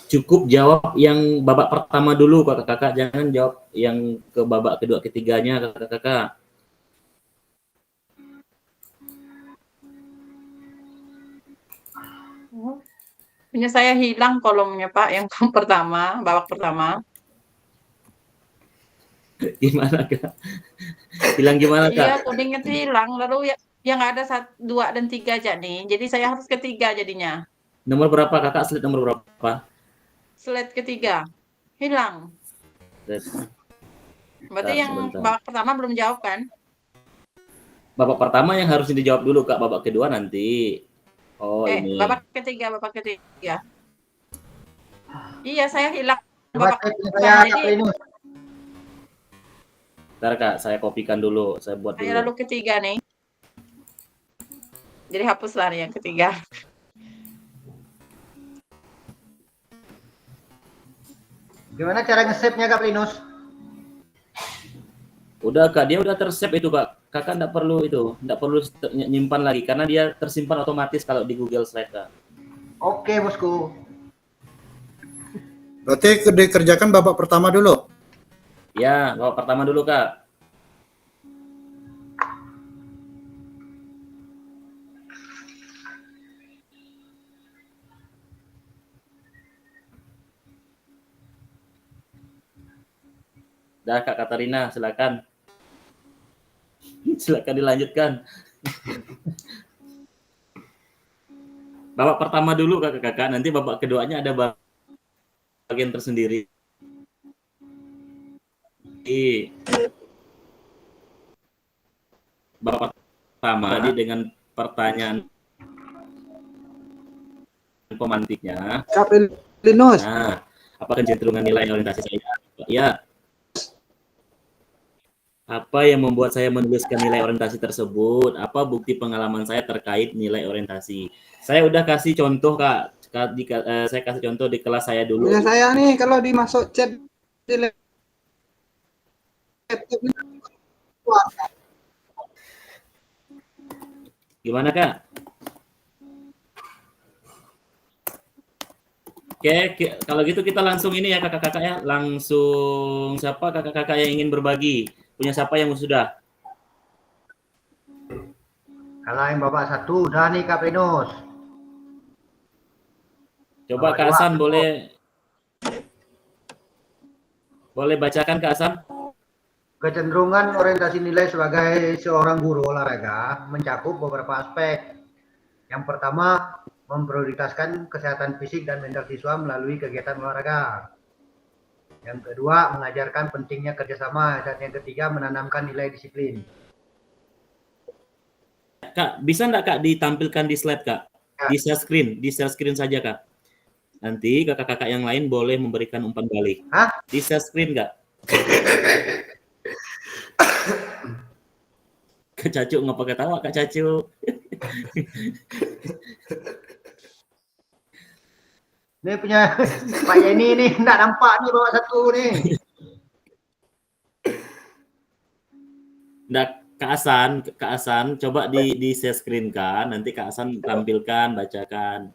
Cukup jawab yang babak pertama dulu kakak-kakak, jangan jawab yang ke babak kedua ketiganya kakak-kakak. Punya saya hilang kolomnya Pak, yang pertama, babak pertama. Gimana kak? Hilang gimana Iya, kak? kuningnya tuh hilang. Lalu yang ada 1, 2, dan 3 jadi. Jadi saya harus ketiga jadinya. Nomor berapa kakak? Slide nomor berapa? Slide ketiga. Hilang. Berarti yang Sebentar. babak pertama belum jawab kan? Babak pertama yang harus dijawab dulu kak, babak kedua nanti. Oh ini. Babak ketiga. Iya, saya hilang Coba babak cek saya pertama. Kak Jadi Linus. Bentar kak, saya kopikan dulu, saya buat saya dulu. lalu ketiga nih. Jadi hapuslah nih yang ketiga. Gimana cara nge-save-nya Kak Linus? Udah kak, dia udah tersave itu kak. Kakak nggak perlu nyimpan lagi karena dia tersimpan otomatis kalau di Google Slide kak. Oke bosku. Berarti dikerjakan babak pertama dulu. Ya, babak pertama dulu kak. Dah Kak Katarina, silakan. Silakan dilanjutkan. Babak pertama dulu kakak-kakak, nanti babak keduanya ada bagian tersendiri. Babak pertama tadi dengan pertanyaan pemantiknya. Kak Linus. Nah, apa kecenderungan nilai orientasi saya? Ya. Apa yang membuat saya menuliskan nilai orientasi tersebut? Apa bukti pengalaman saya terkait nilai orientasi? Saya udah kasih contoh kak. Saya kasih contoh di kelas saya dulu. Ya saya nih kalau dimasuk chat di laptop ini. Gimana kak? Oke, kalau gitu kita langsung ini ya kakak-kakak ya. Langsung siapa kakak-kakak yang ingin berbagi? Punya siapa yang sudah? Kalau yang babak 1 udah nih Kak Linus. Coba Kak Hasan boleh bacakan Kak Hasan? Kecenderungan orientasi nilai sebagai seorang guru olahraga mencakup beberapa aspek. Yang pertama, memprioritaskan kesehatan fisik dan mental siswa melalui kegiatan olahraga. Yang kedua, mengajarkan pentingnya kerjasama. Dan yang ketiga, menanamkan nilai disiplin. Kak, bisa nggak Kak ditampilkan di slide Kak? Ya. Di share screen saja Kak. Nanti kakak-kakak yang lain boleh memberikan umpan balik. Hah? Di share screen nggak? Kak Cacu ngapa ketawa Kak Cacu? Ini punya Pak Yeni nih, nggak nampak nih bawa 1 nih. Nggak, Kak Hasan, coba di share screen kan, nanti Kak Hasan tampilkan, bacakan.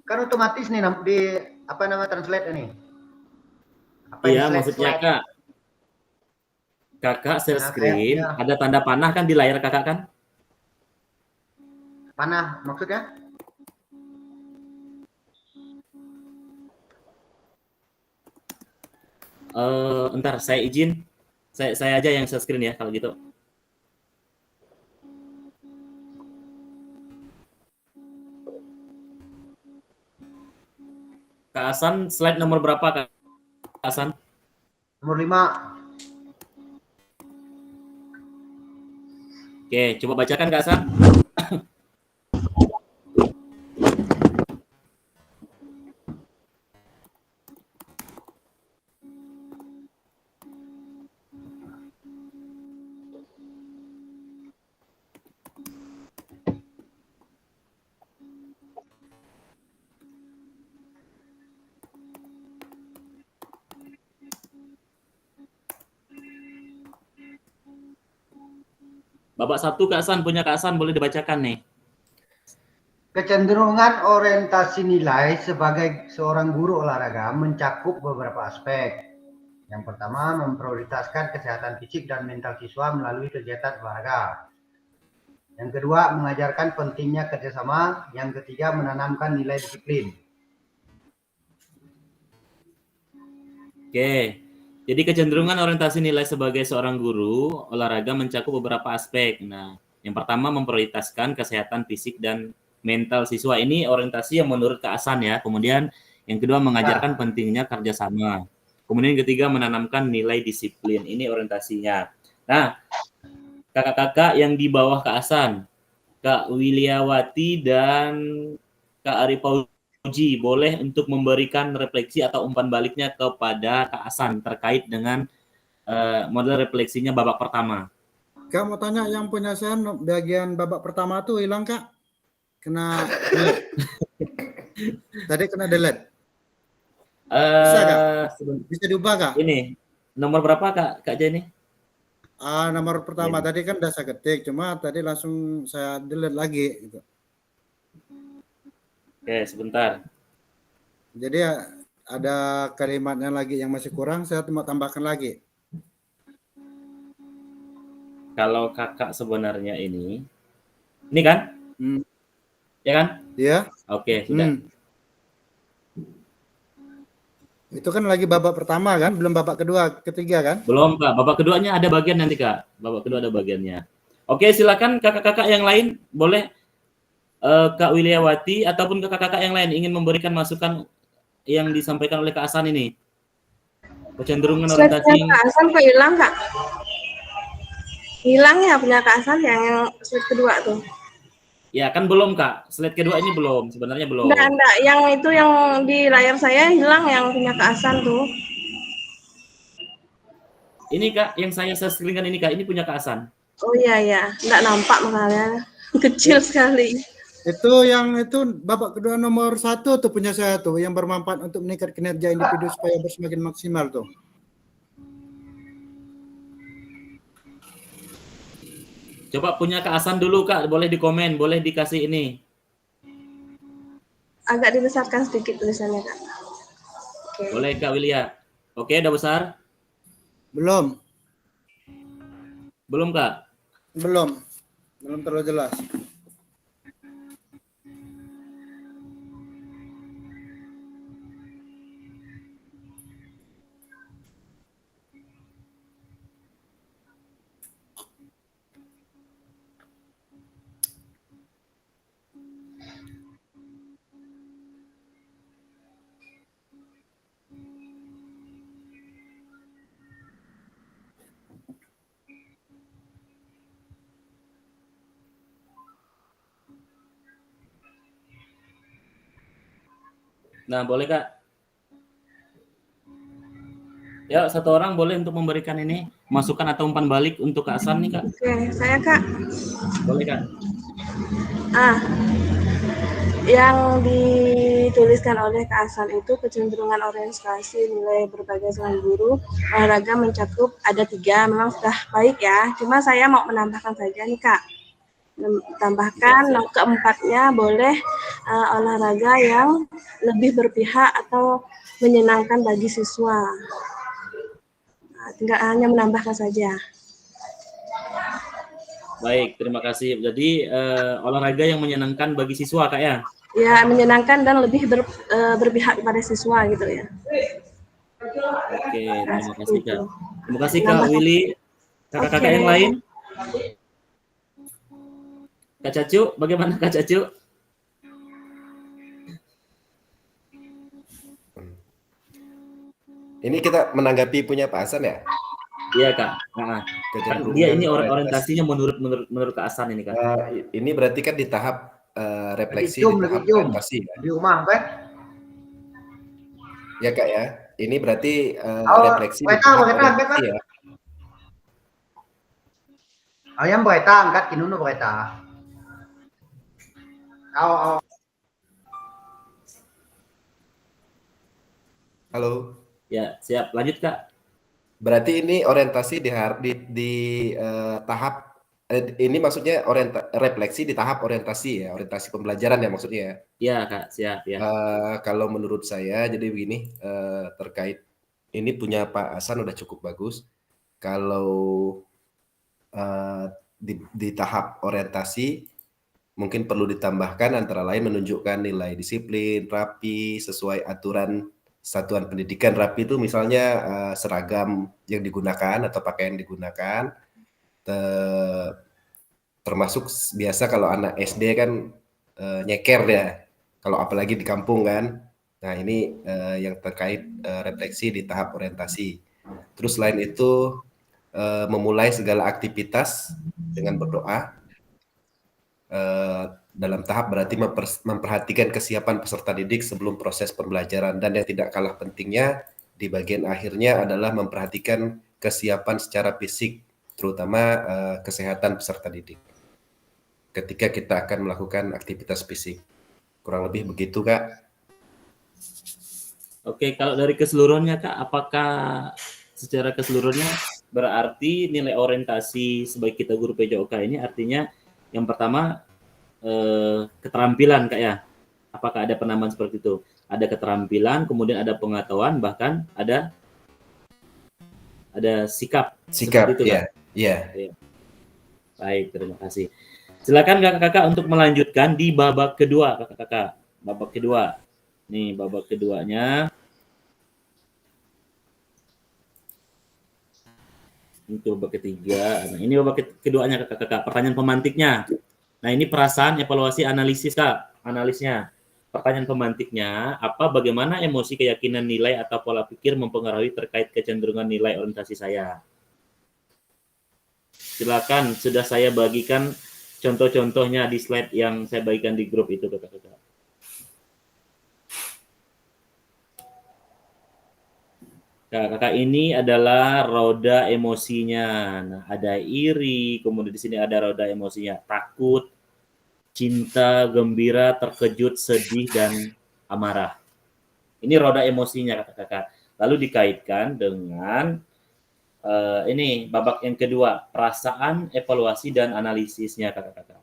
Kan otomatis nih di apa nama translate ini. Iya, maksudnya slide. Kak. Kakak share screen, ada tanda panah kan di layar kakak kan? Panah maksudnya? Entar saya izin, saya aja yang share screen ya kalau gitu. Kak Hasan, slide nomor berapa Kak Hasan? Nomor 5. Oke, coba bacakan Kak Hasan. Babak 1 Kak Hasan, punya Kak Hasan boleh dibacakan nih. Kecenderungan orientasi nilai sebagai seorang guru olahraga mencakup beberapa aspek. Yang pertama, memprioritaskan kesehatan fisik dan mental siswa melalui kegiatan olahraga. Yang kedua, mengajarkan pentingnya kerjasama. Yang ketiga, menanamkan nilai disiplin. Oke. Jadi kecenderungan orientasi nilai sebagai seorang guru olahraga mencakup beberapa aspek. Nah, yang pertama memprioritaskan kesehatan fisik dan mental siswa. Ini orientasi yang menurut Kak Hasan ya. Kemudian yang kedua mengajarkan pentingnya kerjasama. Kemudian yang ketiga menanamkan nilai disiplin. Ini orientasinya. Nah, kakak-kakak yang di bawah Kak Hasan, Kak Wiliawati dan Kak Ari Pauji, boleh untuk memberikan refleksi atau umpan baliknya kepada Kak Hasan terkait dengan model refleksinya babak pertama. Kak mau tanya, yang punya saya bagian babak pertama tuh hilang Kak, kena delete. Tadi kena delete. Bisa Kak? Bisa diubah Kak? Ini nomor berapa Kak Jenny? Nomor pertama tadi kan udah saya ketik, cuma tadi langsung saya delete lagi gitu. Oke, sebentar. Jadi ada kalimatnya lagi yang masih kurang, saya mau tambahkan lagi. Kalau kakak sebenarnya ini kan? Ya kan? Iya. Oke, sudah. Itu kan lagi babak pertama kan, belum babak kedua, ketiga kan? Belum Kak, babak keduanya ada bagian nanti Kak. Babak kedua ada bagiannya. Oke, silakan kakak-kakak yang lain, boleh Kak Wiliawati ataupun kakak-kakak yang lain ingin memberikan masukan yang disampaikan oleh Kak Hasan ini. Kecenderungan orientasi. Kak Hasan kok hilang Kak? Hilang ya punya Kak Hasan yang slide kedua tuh. Ya kan belum Kak, slide kedua ini belum, sebenarnya belum. Enggak, yang itu yang di layar saya hilang yang punya Kak Hasan tuh. Ini Kak, yang saya screenkan ini Kak, ini punya Kak Hasan. Oh iya, enggak nampak makanya kecil sekali. Itu yang itu babak kedua nomor 1 tuh punya saya tuh, yang bermanfaat untuk meningkat kinerja individu supaya semakin maksimal tuh. Coba punya Kak Hasan dulu Kak, boleh di komen, boleh dikasih ini. Agak dibesarkan sedikit tulisannya Kak. Okay. Boleh Kak Wilia. Oke, udah besar? Belum. Belum Kak? Belum terlalu jelas. Nah, boleh Kak. Ya, satu orang boleh untuk memberikan ini masukan atau umpan balik untuk Kak Hasan nih Kak. Oke, saya Kak. Boleh Kak. Yang dituliskan oleh Kak Hasan itu kecenderungan orientasi nilai berbagai seorang guru olahraga mencakup ada 3, memang sudah baik ya. Cuma saya mau menambahkan saja nih Kak. Tambahkan yang keempatnya boleh olahraga yang lebih berpihak atau menyenangkan bagi siswa. Tinggal hanya menambahkan saja. Baik, terima kasih. Jadi olahraga yang menyenangkan bagi siswa Kak ya? Ya, menyenangkan dan lebih berpihak kepada siswa gitu ya. Oke, terima kasih Kak. Terima kasih Kak Willy. Kakak-kakak yang lain? Kak Cacu, bagaimana Kak Cacu? Ini kita menanggapi punya Pak Hasan ya? Iya Kak. Kan dia ini orientasinya menurut Kak Hasan ini Kak. Ini berarti kan di tahap refleksi, di tahap orientasi ya? Di rumah kan? Ya Kak ya. Ini berarti refleksi di tahap orientasi ya? Ayam berita angkat kinuno berita. Halo. Ya, siap. Lanjut Kak. Berarti ini orientasi di tahap Ini maksudnya refleksi di tahap orientasi ya, orientasi pembelajaran ya maksudnya ya? Iya, Kak, siap ya. Kalau menurut saya jadi begini, terkait ini punya Pak Hasan udah cukup bagus. Kalau di tahap orientasi mungkin perlu ditambahkan antara lain menunjukkan nilai disiplin, rapi, sesuai aturan satuan pendidikan. Rapi itu misalnya seragam yang digunakan atau pakaian yang digunakan, termasuk biasa kalau anak SD kan nyeker ya, kalau apalagi di kampung kan. Nah ini yang terkait refleksi di tahap orientasi. Terus selain itu memulai segala aktivitas dengan berdoa. Dalam tahap berarti memperhatikan kesiapan peserta didik sebelum proses pembelajaran, dan yang tidak kalah pentingnya di bagian akhirnya adalah memperhatikan kesiapan secara fisik, terutama kesehatan peserta didik ketika kita akan melakukan aktivitas fisik. Kurang lebih begitu, Kak. Oke, kalau dari keseluruhannya, Kak, apakah secara keseluruhannya berarti nilai orientasi sebagai kita guru PJOK ini artinya yang pertama keterampilan, Kak ya? Apakah ada penamaan seperti itu? Ada keterampilan, kemudian ada pengetahuan, bahkan ada sikap. Sikap, seperti itu, Kak? Iya. Baik, terima kasih. Silakan kakak-kakak untuk melanjutkan di babak kedua, kakak-kakak. Babak kedua. Nih, babak keduanya. Ini babak ketiga. Nah, ini babak keduanya, kakak-kakak. Pertanyaan pemantiknya. Nah, ini perasaan, evaluasi, analisis, Kak. Analisnya. Pertanyaan pemantiknya, bagaimana emosi, keyakinan, nilai, atau pola pikir mempengaruhi terkait kecenderungan nilai orientasi saya? Silakan, sudah saya bagikan contoh-contohnya di slide yang saya bagikan di grup itu, kakak-kakak. Kakak ini adalah roda emosinya. Nah, ada iri, kemudian di sini ada roda emosinya, takut, cinta, gembira, terkejut, sedih, dan amarah. Ini roda emosinya, kakak-kakak. Lalu dikaitkan dengan ini babak yang kedua, perasaan, evaluasi, dan analisisnya, kakak-kakak.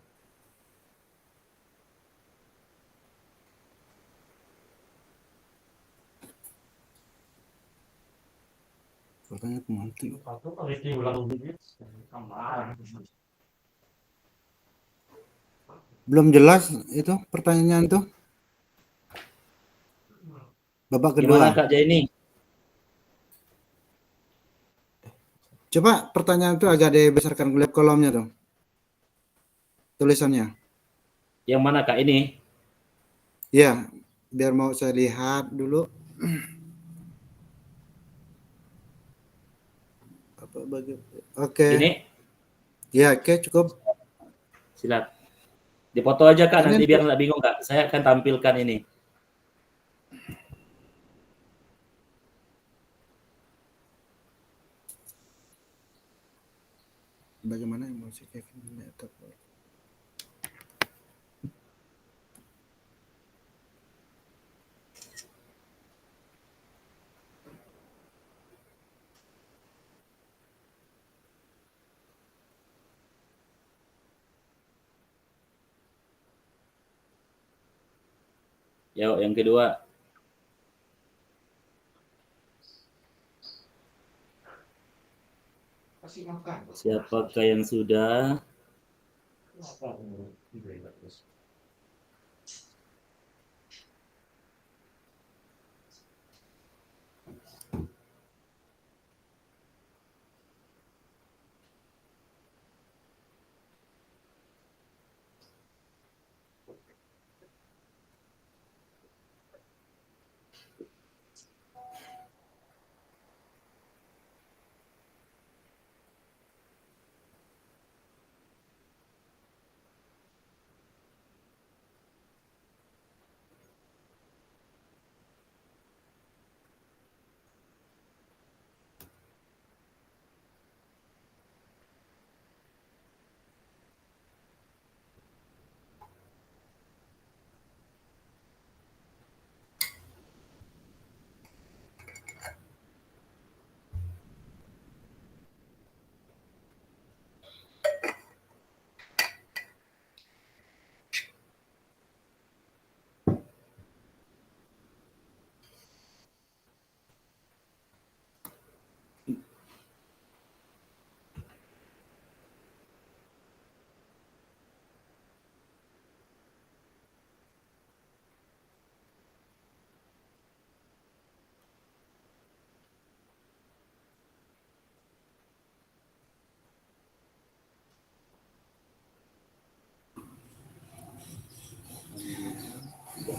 Belum jelas itu pertanyaan tuh. Babak kedua. Gimana, Kak Jaini? Coba pertanyaan itu agak dibesarkan lihat kolomnya dong. Tulisannya. Yang mana, Kak, ini? Ya, biar mau saya lihat dulu. Oke. Ini? Ya, oke, cukup. Silat. Dipoto aja, Kak, nanti biar nggak bingung, Kak. Saya akan tampilkan ini. Bagaimana emosi Kevin atau Yuk, yang kedua. Siapakah yang sudah?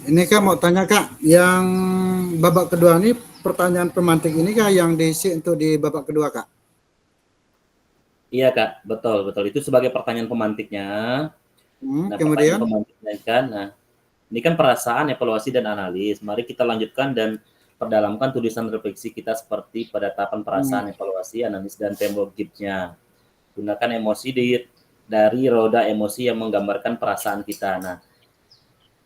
Ini Kak mau tanya Kak, yang babak kedua ini pertanyaan pemantik ini Kak yang diisi untuk di babak kedua Kak? Iya Kak, betul betul. Itu sebagai pertanyaan pemantiknya. Nah, pertanyaan Kemudian? pemantiknya kan, nah ini kan perasaan, evaluasi, dan analis. Mari kita lanjutkan dan perdalamkan tulisan refleksi kita seperti penetapan perasaan, evaluasi, analis, dan tembok gipsnya. Gunakan emosi dari roda emosi yang menggambarkan perasaan kita. Nah,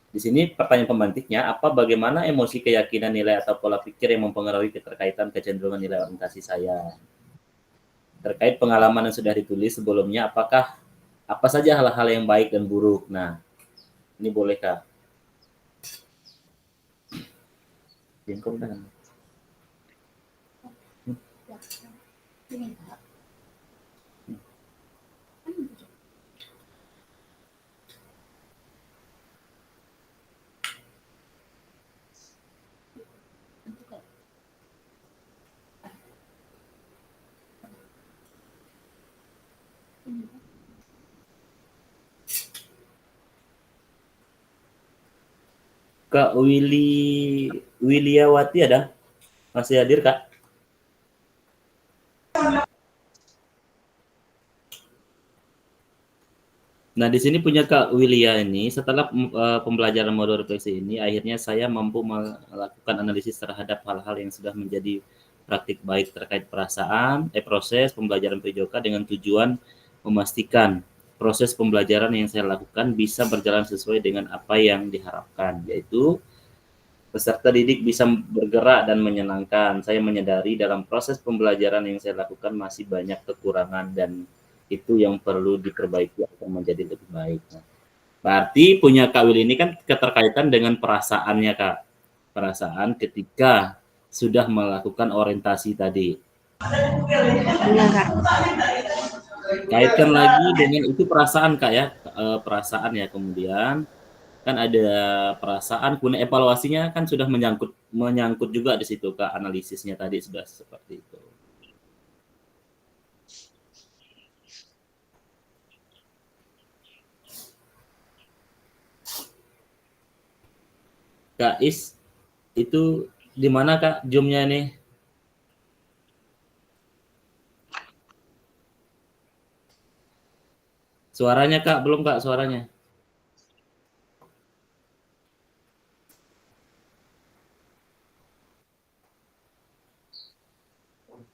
di sini pertanyaan pemantiknya, bagaimana emosi, keyakinan, nilai, atau pola pikir yang mempengaruhi keterkaitan kecenderungan nilai orientasi saya? Terkait pengalaman yang sudah ditulis sebelumnya, apa saja hal-hal yang baik dan buruk? Nah, ini boleh Kak. Kak Wiliawati ada? Masih hadir Kak? Nah, di sini punya Kak Wilia ini, setelah pembelajaran modul refleksi ini, akhirnya saya mampu melakukan analisis terhadap hal-hal yang sudah menjadi praktik baik terkait proses pembelajaran PJOK dengan tujuan memastikan proses pembelajaran yang saya lakukan bisa berjalan sesuai dengan apa yang diharapkan, yaitu peserta didik bisa bergerak dan menyenangkan. Saya menyadari dalam proses pembelajaran yang saya lakukan masih banyak kekurangan dan itu yang perlu diperbaiki agar menjadi lebih baik. Nah, berarti punya Kak Wil ini kan keterkaitan dengan perasaannya Kak. Perasaan ketika sudah melakukan orientasi tadi. Iya Kak. Kaitkan lagi dengan itu perasaan Kak ya. Perasaan ya, kemudian kan ada perasaan, kemudian evaluasinya kan sudah menyangkut juga di situ Kak, analisisnya tadi sudah seperti itu. Kak Is, itu di mana Kak Zoom-nya nih? Suaranya Kak, belum Kak suaranya?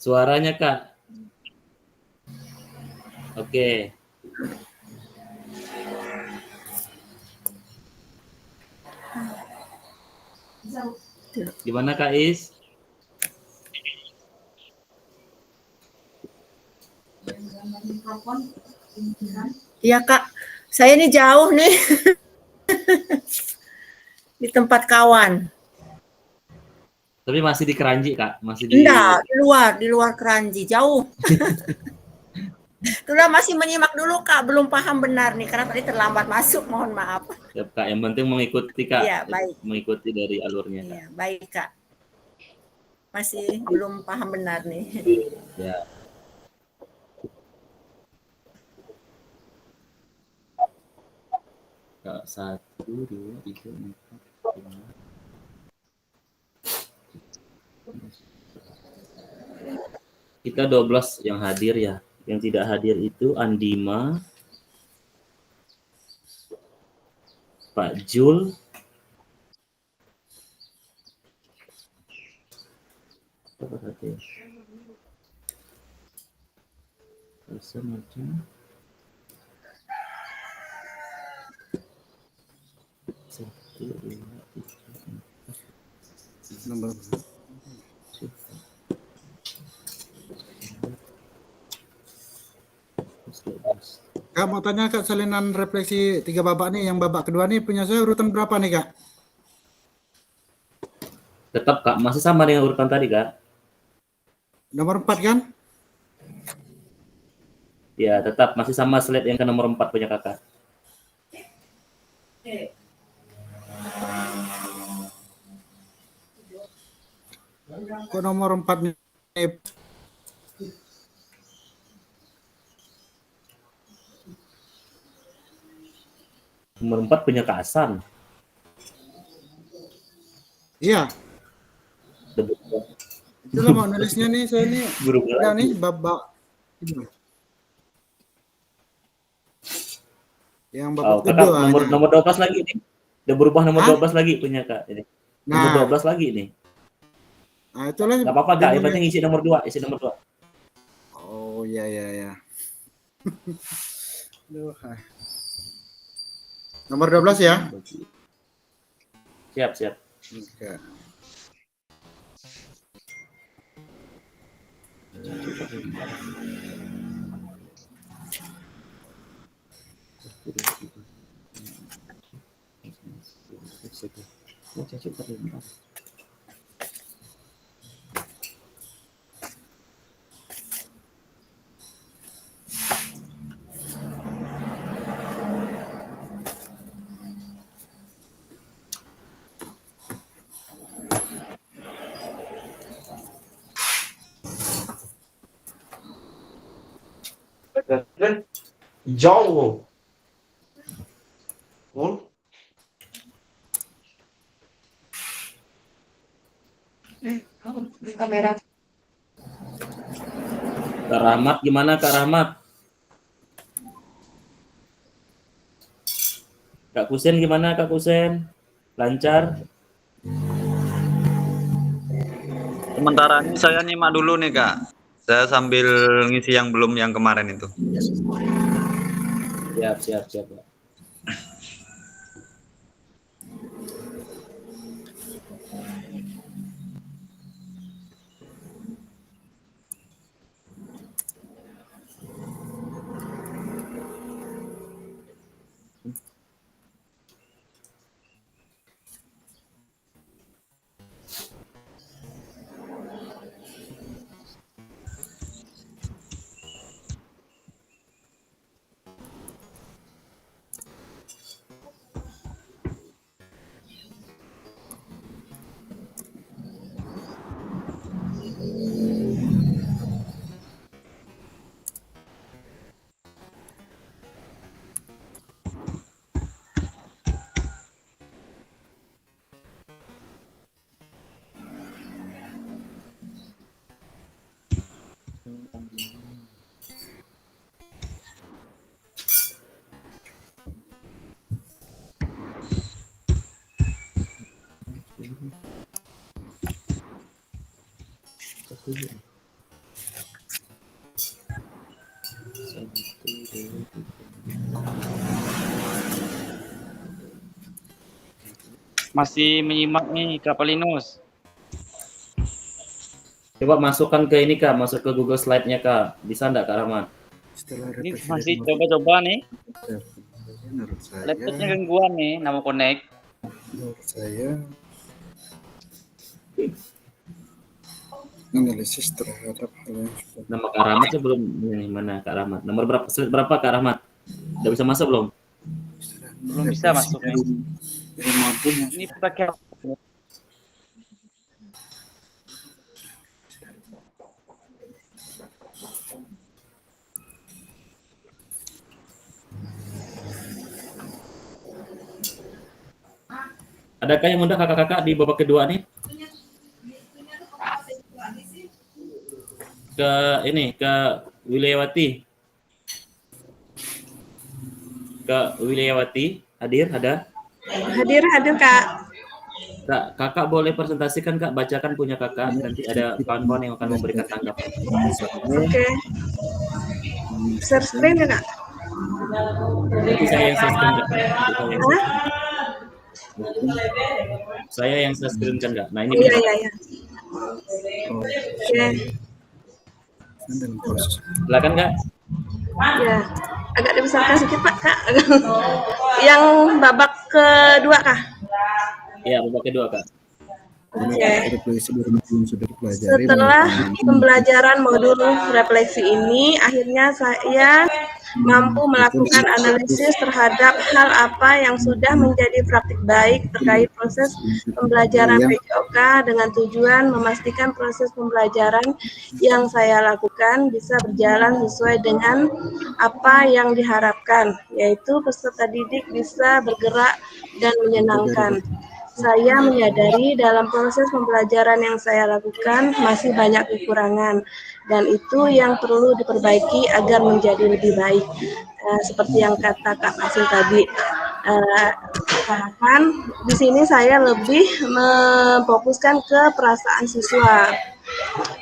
Suaranya Kak. Oke. Gimana Kak Is? Iya Kak, saya ini jauh nih di tempat kawan. Tapi masih di Keranji Kak, masih di. Enggak, di luar Keranji, jauh. Sudah masih menyimak dulu Kak, belum paham benar nih karena tadi terlambat masuk, mohon maaf. Siap Kak, yang penting mengikuti Kak. Iya, baik. Mengikuti dari alurnya Kak. Iya, baik Kak. Masih belum paham benar nih. Ya. Kak, 1, 2, 3, 4, 5. Kita 12 yang hadir ya. Yang tidak hadir itu Andima, Pak Jul, Kak mau tanya Kak, salinan refleksi 3 babak nih, yang babak kedua nih punya saya urutan berapa nih Kak? Tetap Kak, masih sama dengan urutan tadi Kak. Nomor 4 kan? Ya, tetap masih sama slide yang ke nomor 4 punya Kakak. Kok nomor 4 nih? Nomor 4 punya Kak Hasan. Iya, Udah berubah. itulah mau nulisnya nih saya nih. Berubah Udah lagi. nih bab ini. Yang Oh, babak kakak kedua. nomor 12 lagi nih. Udah berubah nomor Hah? 12 lagi punya kak ini. Nomor Nah, 12 lagi nih. nah itulah Gak apa-apa dia kak, yang mulai. penting isi nomor 2, isi nomor 2. Oh ya ya ya. Aduh, nomor 12 ya. Siap, siap. Oke. Jauh. Kamera. Kak Rahmat gimana Kak Rahmat? Kak Kusen gimana Kak Kusen? Lancar? Sementara ini saya nyimak dulu nih Kak. Saya sambil ngisi yang belum yang kemarin itu. Siap, siap, siap. Kak. Masih menyimak nih Kak Palinus. Coba masukkan ke ini Kak, masuk ke Google Slide-nya Kak. Bisa enggak Kak Rahmat? Ini masih coba-coba nih. Laptopnya gangguan nih, nama connect. Menurut saya analisis terhadap hal yang sudah. Nama Kak Rahmat belum ini mana Kak Rahmat? Nomor berapa? Slide berapa Kak Rahmat? Udah bisa masuk belum? Belum bisa masuk nih. Ini pakai Adakah yang mudah kakak-kakak di babak kedua nih? Ke ini, ke Wilayawati. Ke Wilayawati, hadir, ada? Hadir Kak. Kak, kakak boleh presentasikan Kak, bacakan punya kakak, nanti ada kawan-kawan yang akan memberikan tanggapan. Oke. Share screen ya Kak? Nanti saya yang share screen Kak. Saya yang share screen kan Kak. Nah ini punya kakak. Iya. Oke. Silakan Kak. Ya, agak dibesarkan sedikit Pak Kak. Yang babak kedua Kak? Iya, babak kedua Kak. Setelah pembelajaran modul refleksi ini, akhirnya saya mampu melakukan analisis terhadap hal apa yang sudah menjadi praktik baik terkait proses pembelajaran PJOK dengan tujuan memastikan proses pembelajaran yang saya lakukan bisa berjalan sesuai dengan apa yang diharapkan, yaitu peserta didik bisa bergerak dan menyenangkan. saya menyadari dalam proses pembelajaran yang saya lakukan masih banyak kekurangan dan itu yang perlu diperbaiki agar menjadi lebih baik. Seperti yang kata Kak Asil tadi, kan di sini saya lebih memfokuskan ke perasaan siswa.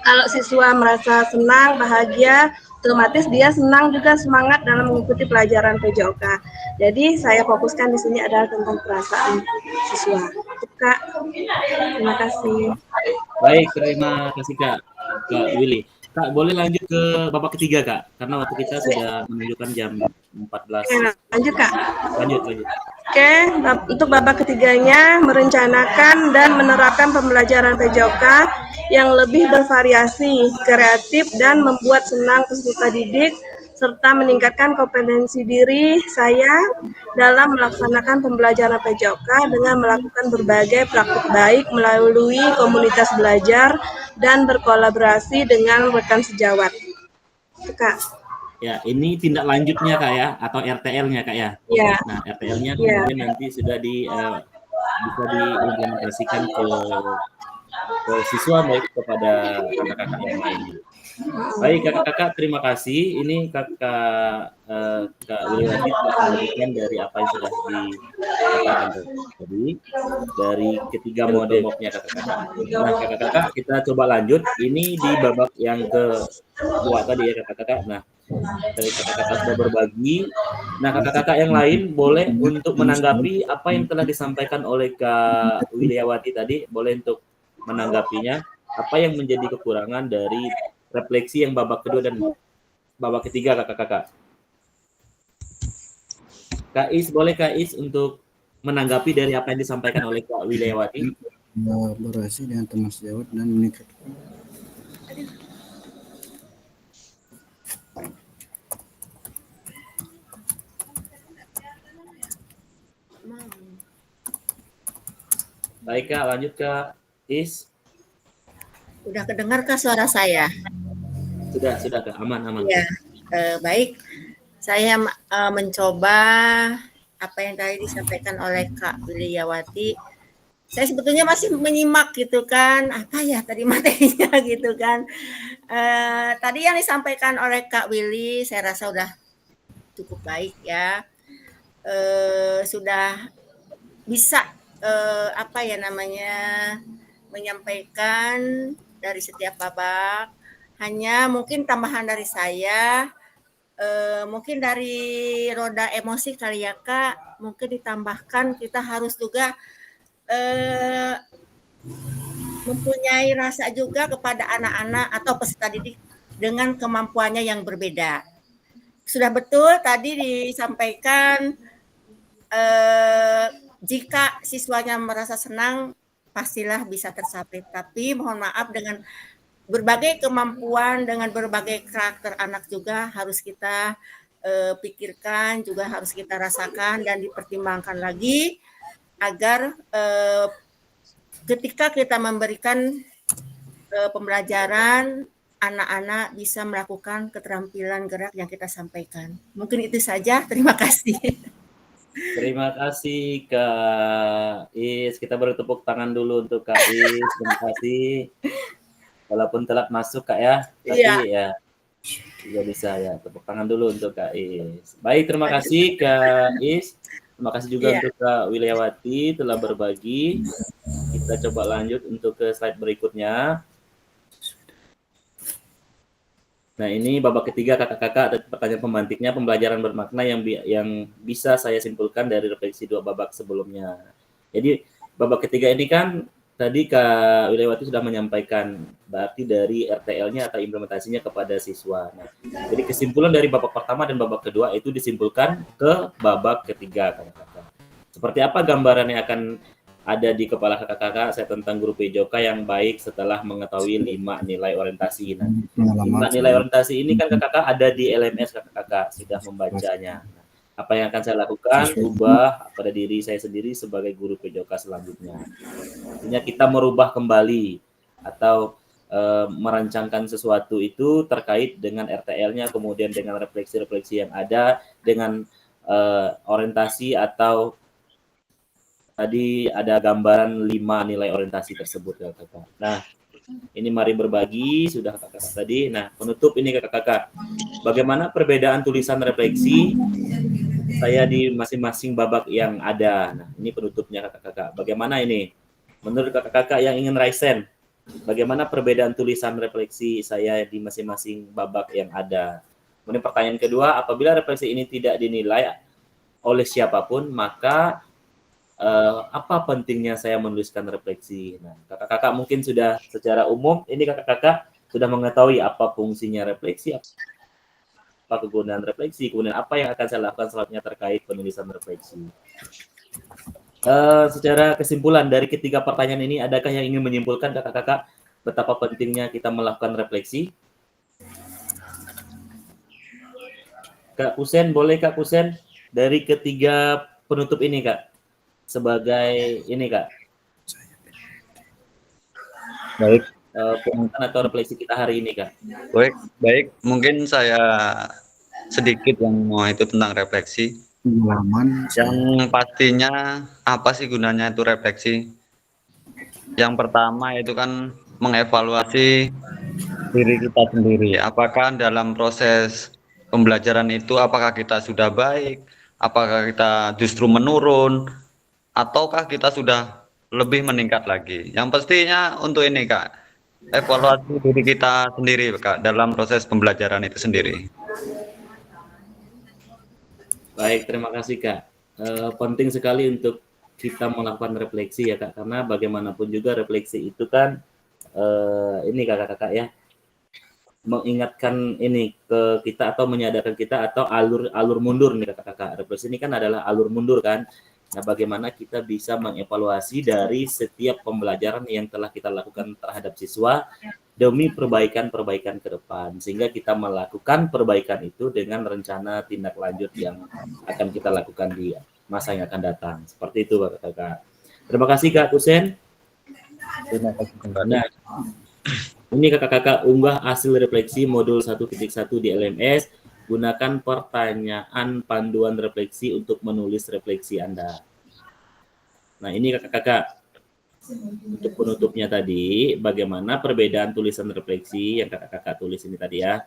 Kalau siswa merasa senang, bahagia, otomatis dia senang juga semangat dalam mengikuti pelajaran PJOK. Jadi saya fokuskan di sini adalah tentang perasaan siswa. Kak, terima kasih. Baik, terima kasih Kak Willy. Kak, boleh lanjut ke babak ketiga Kak, karena waktu kita sudah menunjukkan jam 14. Oke, lanjut Kak. Lanjut. Oke, untuk babak ketiganya merencanakan dan menerapkan pembelajaran PJOK yang lebih bervariasi, kreatif, dan membuat senang peserta didik, serta meningkatkan kompetensi diri saya dalam melaksanakan pembelajaran PJOK dengan melakukan berbagai praktik baik melalui komunitas belajar dan berkolaborasi dengan rekan sejawat. Itu, Kak. Ya, ini tindak lanjutnya Kak ya, atau RTL-nya Kak ya. Iya. Nah, RTL-nya Iya. kemudian nanti sudah bisa diimplementasikan ke siswa baik kepada kakak-kakak yang lainnya. Baik kakak-kakak, terima kasih. Ini Kak Willy telah melanjutkan dari apa yang sudah dikatakan tadi dari ketiga mode mock-nya kakak-kakak. Nah kakak-kakak kita coba lanjut. Ini di babak yang kedua tadi ya kakak-kakak. Nah dari kakak-kakak sudah berbagi. Nah kakak-kakak yang lain boleh untuk menanggapi apa yang telah disampaikan oleh Kak Wilyawati tadi. Boleh untuk menanggapinya, apa yang menjadi kekurangan dari refleksi yang babak kedua dan babak ketiga kakak-kakak. Kak Is, boleh Kak Is untuk menanggapi dari apa yang disampaikan oleh Kak Wilyawati? Kolaborasi dengan teman sejawat dan meningkatkan. Baik Kak, lanjut Kak Is. Udah kedengar Kak suara saya? Sudah Kak, aman. Ya, baik. Saya mencoba apa yang tadi disampaikan oleh Kak Wilyawati. Saya sebetulnya masih menyimak gitu kan, apa ya tadi materinya gitu kan. Tadi yang disampaikan oleh Kak Willy, saya rasa udah cukup baik ya. Sudah bisa apa ya namanya menyampaikan dari setiap babak. Hanya mungkin tambahan dari saya, mungkin dari roda emosi kali ya Kak, mungkin ditambahkan kita harus juga mempunyai rasa juga kepada anak-anak atau peserta didik dengan kemampuannya yang berbeda. Sudah betul tadi disampaikan jika siswanya merasa senang pastilah bisa tercapai. Tapi mohon maaf dengan berbagai kemampuan, dengan berbagai karakter anak juga harus kita pikirkan, juga harus kita rasakan dan dipertimbangkan lagi agar ketika kita memberikan pembelajaran, anak-anak bisa melakukan keterampilan gerak yang kita sampaikan. Mungkin itu saja. Terima kasih. Terima kasih Kak Is. Kita beri tepuk tangan dulu untuk Kak Is. Terima kasih. Walaupun telat masuk Kak ya, tapi ya juga bisa ya. Tepuk tangan dulu untuk Kak Is. Baik, terima kasih Kak Is. Terima kasih juga untuk Kak Wilyawati telah berbagi. Kita coba lanjut untuk ke slide berikutnya. Nah ini babak ketiga kakak-kakak, pertanyaan pemantiknya pembelajaran bermakna yang bisa saya simpulkan dari refleksi dua babak sebelumnya. Jadi babak ketiga ini kan tadi Kak Wilyawati sudah menyampaikan berarti dari RTL-nya atau implementasinya kepada siswa. Nah, jadi kesimpulan dari babak pertama dan babak kedua itu disimpulkan ke babak ketiga kakak-kakak. Seperti apa gambaran yang akan ada di kepala kakak-kakak saya tentang guru PJOK yang baik setelah mengetahui 5 nilai orientasi. Nah, 5 nilai orientasi ini kan kakak-kakak ada di LMS kakak-kakak sudah membacanya. Nah, apa yang akan saya lakukan? Ubah pada diri saya sendiri sebagai guru PJOK selanjutnya. Artinya kita merubah kembali atau merancangkan sesuatu itu terkait dengan RTL-nya, kemudian dengan refleksi-refleksi yang ada, dengan orientasi atau tadi ada gambaran 5 nilai orientasi tersebut kakak-kakak. Nah, ini mari berbagi sudah kakak-kakak tadi. Nah, penutup ini kakak-kakak. Bagaimana perbedaan tulisan refleksi saya di masing-masing babak yang ada. Nah, ini penutupnya kakak-kakak. Bagaimana ini? Menurut kakak-kakak yang ingin raisen, bagaimana perbedaan tulisan refleksi saya di masing-masing babak yang ada? Kemudian pertanyaan kedua, apabila refleksi ini tidak dinilai oleh siapapun, maka apa pentingnya saya menuliskan refleksi? Nah, kakak-kakak mungkin sudah secara umum, ini kakak-kakak sudah mengetahui apa fungsinya refleksi, apa kegunaan refleksi, kemudian apa yang akan saya lakukan selanjutnya terkait penulisan refleksi. Secara kesimpulan dari ketiga pertanyaan ini, adakah yang ingin menyimpulkan kakak-kakak betapa pentingnya kita melakukan refleksi? Kak Kusen, boleh Kak Kusen dari ketiga penutup ini Kak, sebagai ini Kak, Baik, penonton atau refleksi kita hari ini Kak. baik. Mungkin saya sedikit yang mau itu tentang refleksi. Yang pastinya apa sih gunanya itu refleksi? Yang pertama itu kan mengevaluasi diri kita sendiri. Apakah dalam proses pembelajaran itu apakah kita sudah baik, apakah kita justru menurun, ataukah kita sudah lebih meningkat lagi. Yang pastinya untuk ini Kak, evaluasi diri kita sendiri Kak dalam proses pembelajaran itu sendiri. Baik, terima kasih Kak. Penting sekali untuk kita melakukan refleksi ya Kak, karena bagaimanapun juga refleksi itu kan ini kakak-kakak ya, mengingatkan ini ke kita atau menyadarkan kita atau alur mundur nih kakak-kakak. Refleksi ini kan adalah alur mundur kan. Nah, bagaimana kita bisa mengevaluasi dari setiap pembelajaran yang telah kita lakukan terhadap siswa demi perbaikan-perbaikan ke depan, sehingga kita melakukan perbaikan itu dengan rencana tindak lanjut yang akan kita lakukan di masa yang akan datang. Seperti itu kakak-kakak. Terima kasih Kak Kusen. Terima kasih kembali. Nah, ini kakak-kakak unggah hasil refleksi modul 1.1 di LMS. Gunakan pertanyaan panduan refleksi untuk menulis refleksi Anda. Nah, ini kakak-kakak. Untuk penutupnya tadi, bagaimana perbedaan tulisan refleksi yang kakak-kakak tulis ini tadi ya.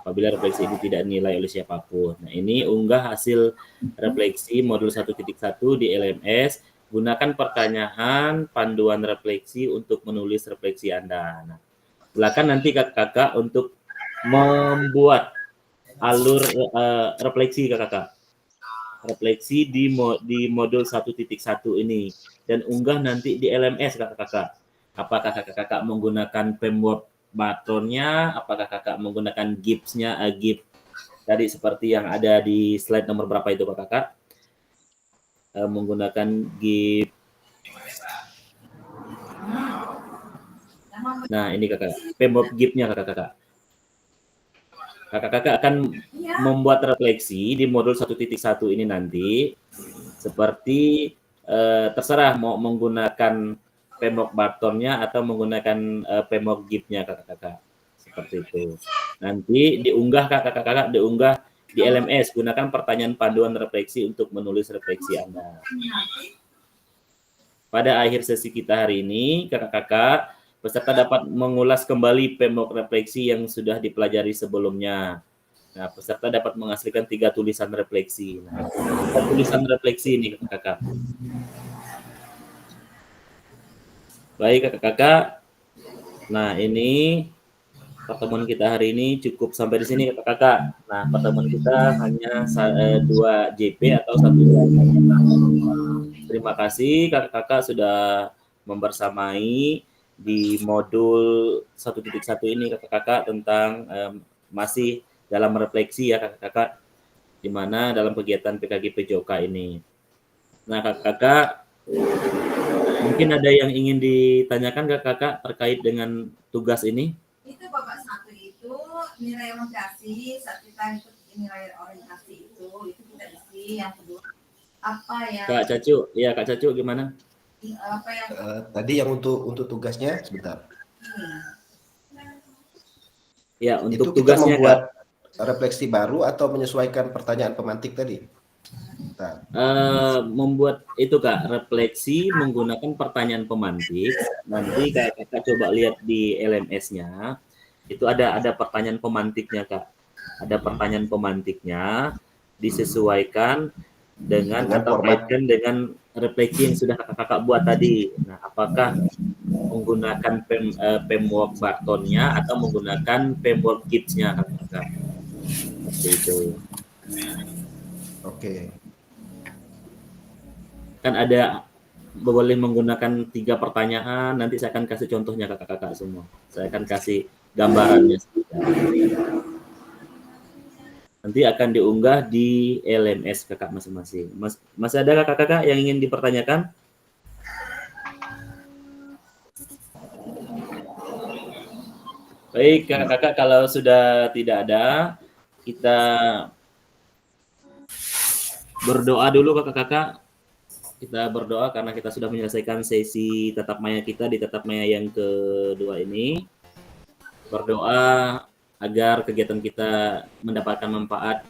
Apabila refleksi ini tidak dinilai oleh siapapun. Nah, ini unggah hasil refleksi modul 1.1 di LMS. Gunakan pertanyaan panduan refleksi untuk menulis refleksi Anda. Nah, silakan nanti kakak-kakak untuk membuat alur refleksi kakak-kakak. Refleksi di modul 1.1 ini dan unggah nanti di LMS kakak-kakak. Apakah kakak-kakak menggunakan framework Batonnya, apakah kakak menggunakan GIPS-nya, GIP tadi seperti yang ada di slide nomor berapa itu kakak? Menggunakan GIP. Nah, ini kakak, framework GIP-nya kakak-kakak. Kakak-kakak akan membuat refleksi di modul 1.1 ini nanti seperti terserah mau menggunakan framework Bartonnya atau menggunakan framework GIP-nya kakak-kakak. Seperti itu. Nanti diunggah kakak-kakak, diunggah di LMS. Gunakan pertanyaan panduan refleksi untuk menulis refleksi Anda. Pada akhir sesi kita hari ini, kakak-kakak, peserta dapat mengulas kembali framework refleksi yang sudah dipelajari sebelumnya. Nah, peserta dapat menghasilkan 3 tulisan refleksi. Nah, tulisan refleksi ini kakak-kakak. Baik kakak-kakak. Nah, ini pertemuan kita hari ini cukup sampai di sini kakak-kakak. Nah, pertemuan kita hanya 2 JP atau 1 JP. Terima kasih kakak-kakak sudah membersamai di modul 1.1 ini kakak-kakak tentang masih dalam refleksi ya kakak-kakak, di mana dalam kegiatan PKG PJOK ini. Nah kakak-kakak, mungkin ada yang ingin ditanyakan kakak-kakak terkait dengan tugas ini? Itu babak 1 itu nilai orientasi, saat kita ikut nilai orientasi itu kita isi. Yang kedua apa ya? Kak Cacu, ya Kak Cacu gimana? Apa yang tadi yang untuk tugasnya sebentar. Ya, untuk itu kita tugasnya membuat Kak. Refleksi baru atau menyesuaikan pertanyaan pemantik tadi? Membuat itu Kak, refleksi menggunakan pertanyaan pemantik. Nanti Kakak coba lihat di LMS-nya, itu ada pertanyaan pemantiknya Kak. Ada pertanyaan pemantiknya, disesuaikan dengan atau kaitkan dengan refleksi yang sudah kakak buat tadi. Nah, apakah menggunakan framework Barton-nya atau menggunakan framework Gibbs-nya kakak? Seperti itu. Oke. Kan ada boleh menggunakan 3 pertanyaan. Nanti saya akan kasih contohnya kakak-kakak semua. Saya akan kasih gambarannya. Nanti akan diunggah di LMS kakak masing-masing. Masih ada kakak-kakak yang ingin dipertanyakan? Baik kakak-kakak, kalau sudah tidak ada, kita berdoa dulu kakak-kakak. Kita berdoa karena kita sudah menyelesaikan sesi tatap maya kita di tatap maya yang kedua ini. Berdoa agar kegiatan kita mendapatkan manfaat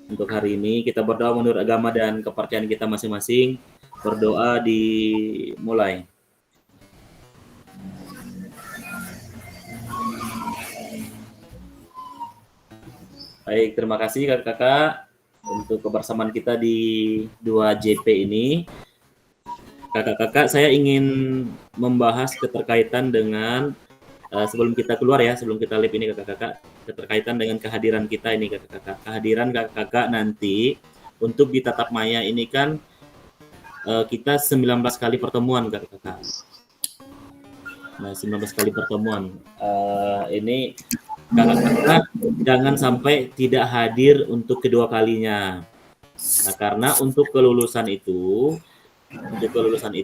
untuk hari ini. Kita berdoa menurut agama dan kepercayaan kita masing-masing. Berdoa dimulai. Baik, terima kasih kakak-kakak untuk kebersamaan kita di 2JP ini. Kakak-kakak, saya ingin membahas keterkaitan dengan sebelum kita keluar ya, sebelum kita live ini kakak-kakak, keterkaitan dengan kehadiran kita ini kakak-kakak. Kehadiran kakak-kakak nanti untuk di tatap maya ini kan kita 19 kali pertemuan kakak-kakak. Nah, 19 kali pertemuan. Ini kakak-kakak jangan sampai tidak hadir untuk kedua kalinya. Nah, karena untuk kelulusan itu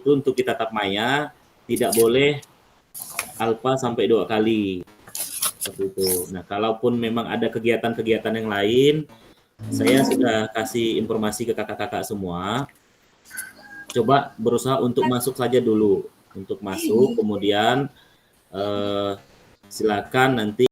untuk kita tatap maya tidak boleh alfa sampai 2 kali. Seperti itu. Nah, kalaupun memang ada kegiatan-kegiatan yang lain, saya sudah kasih informasi ke kakak-kakak semua. Coba berusaha untuk masuk saja dulu. Untuk masuk, kemudian silakan nanti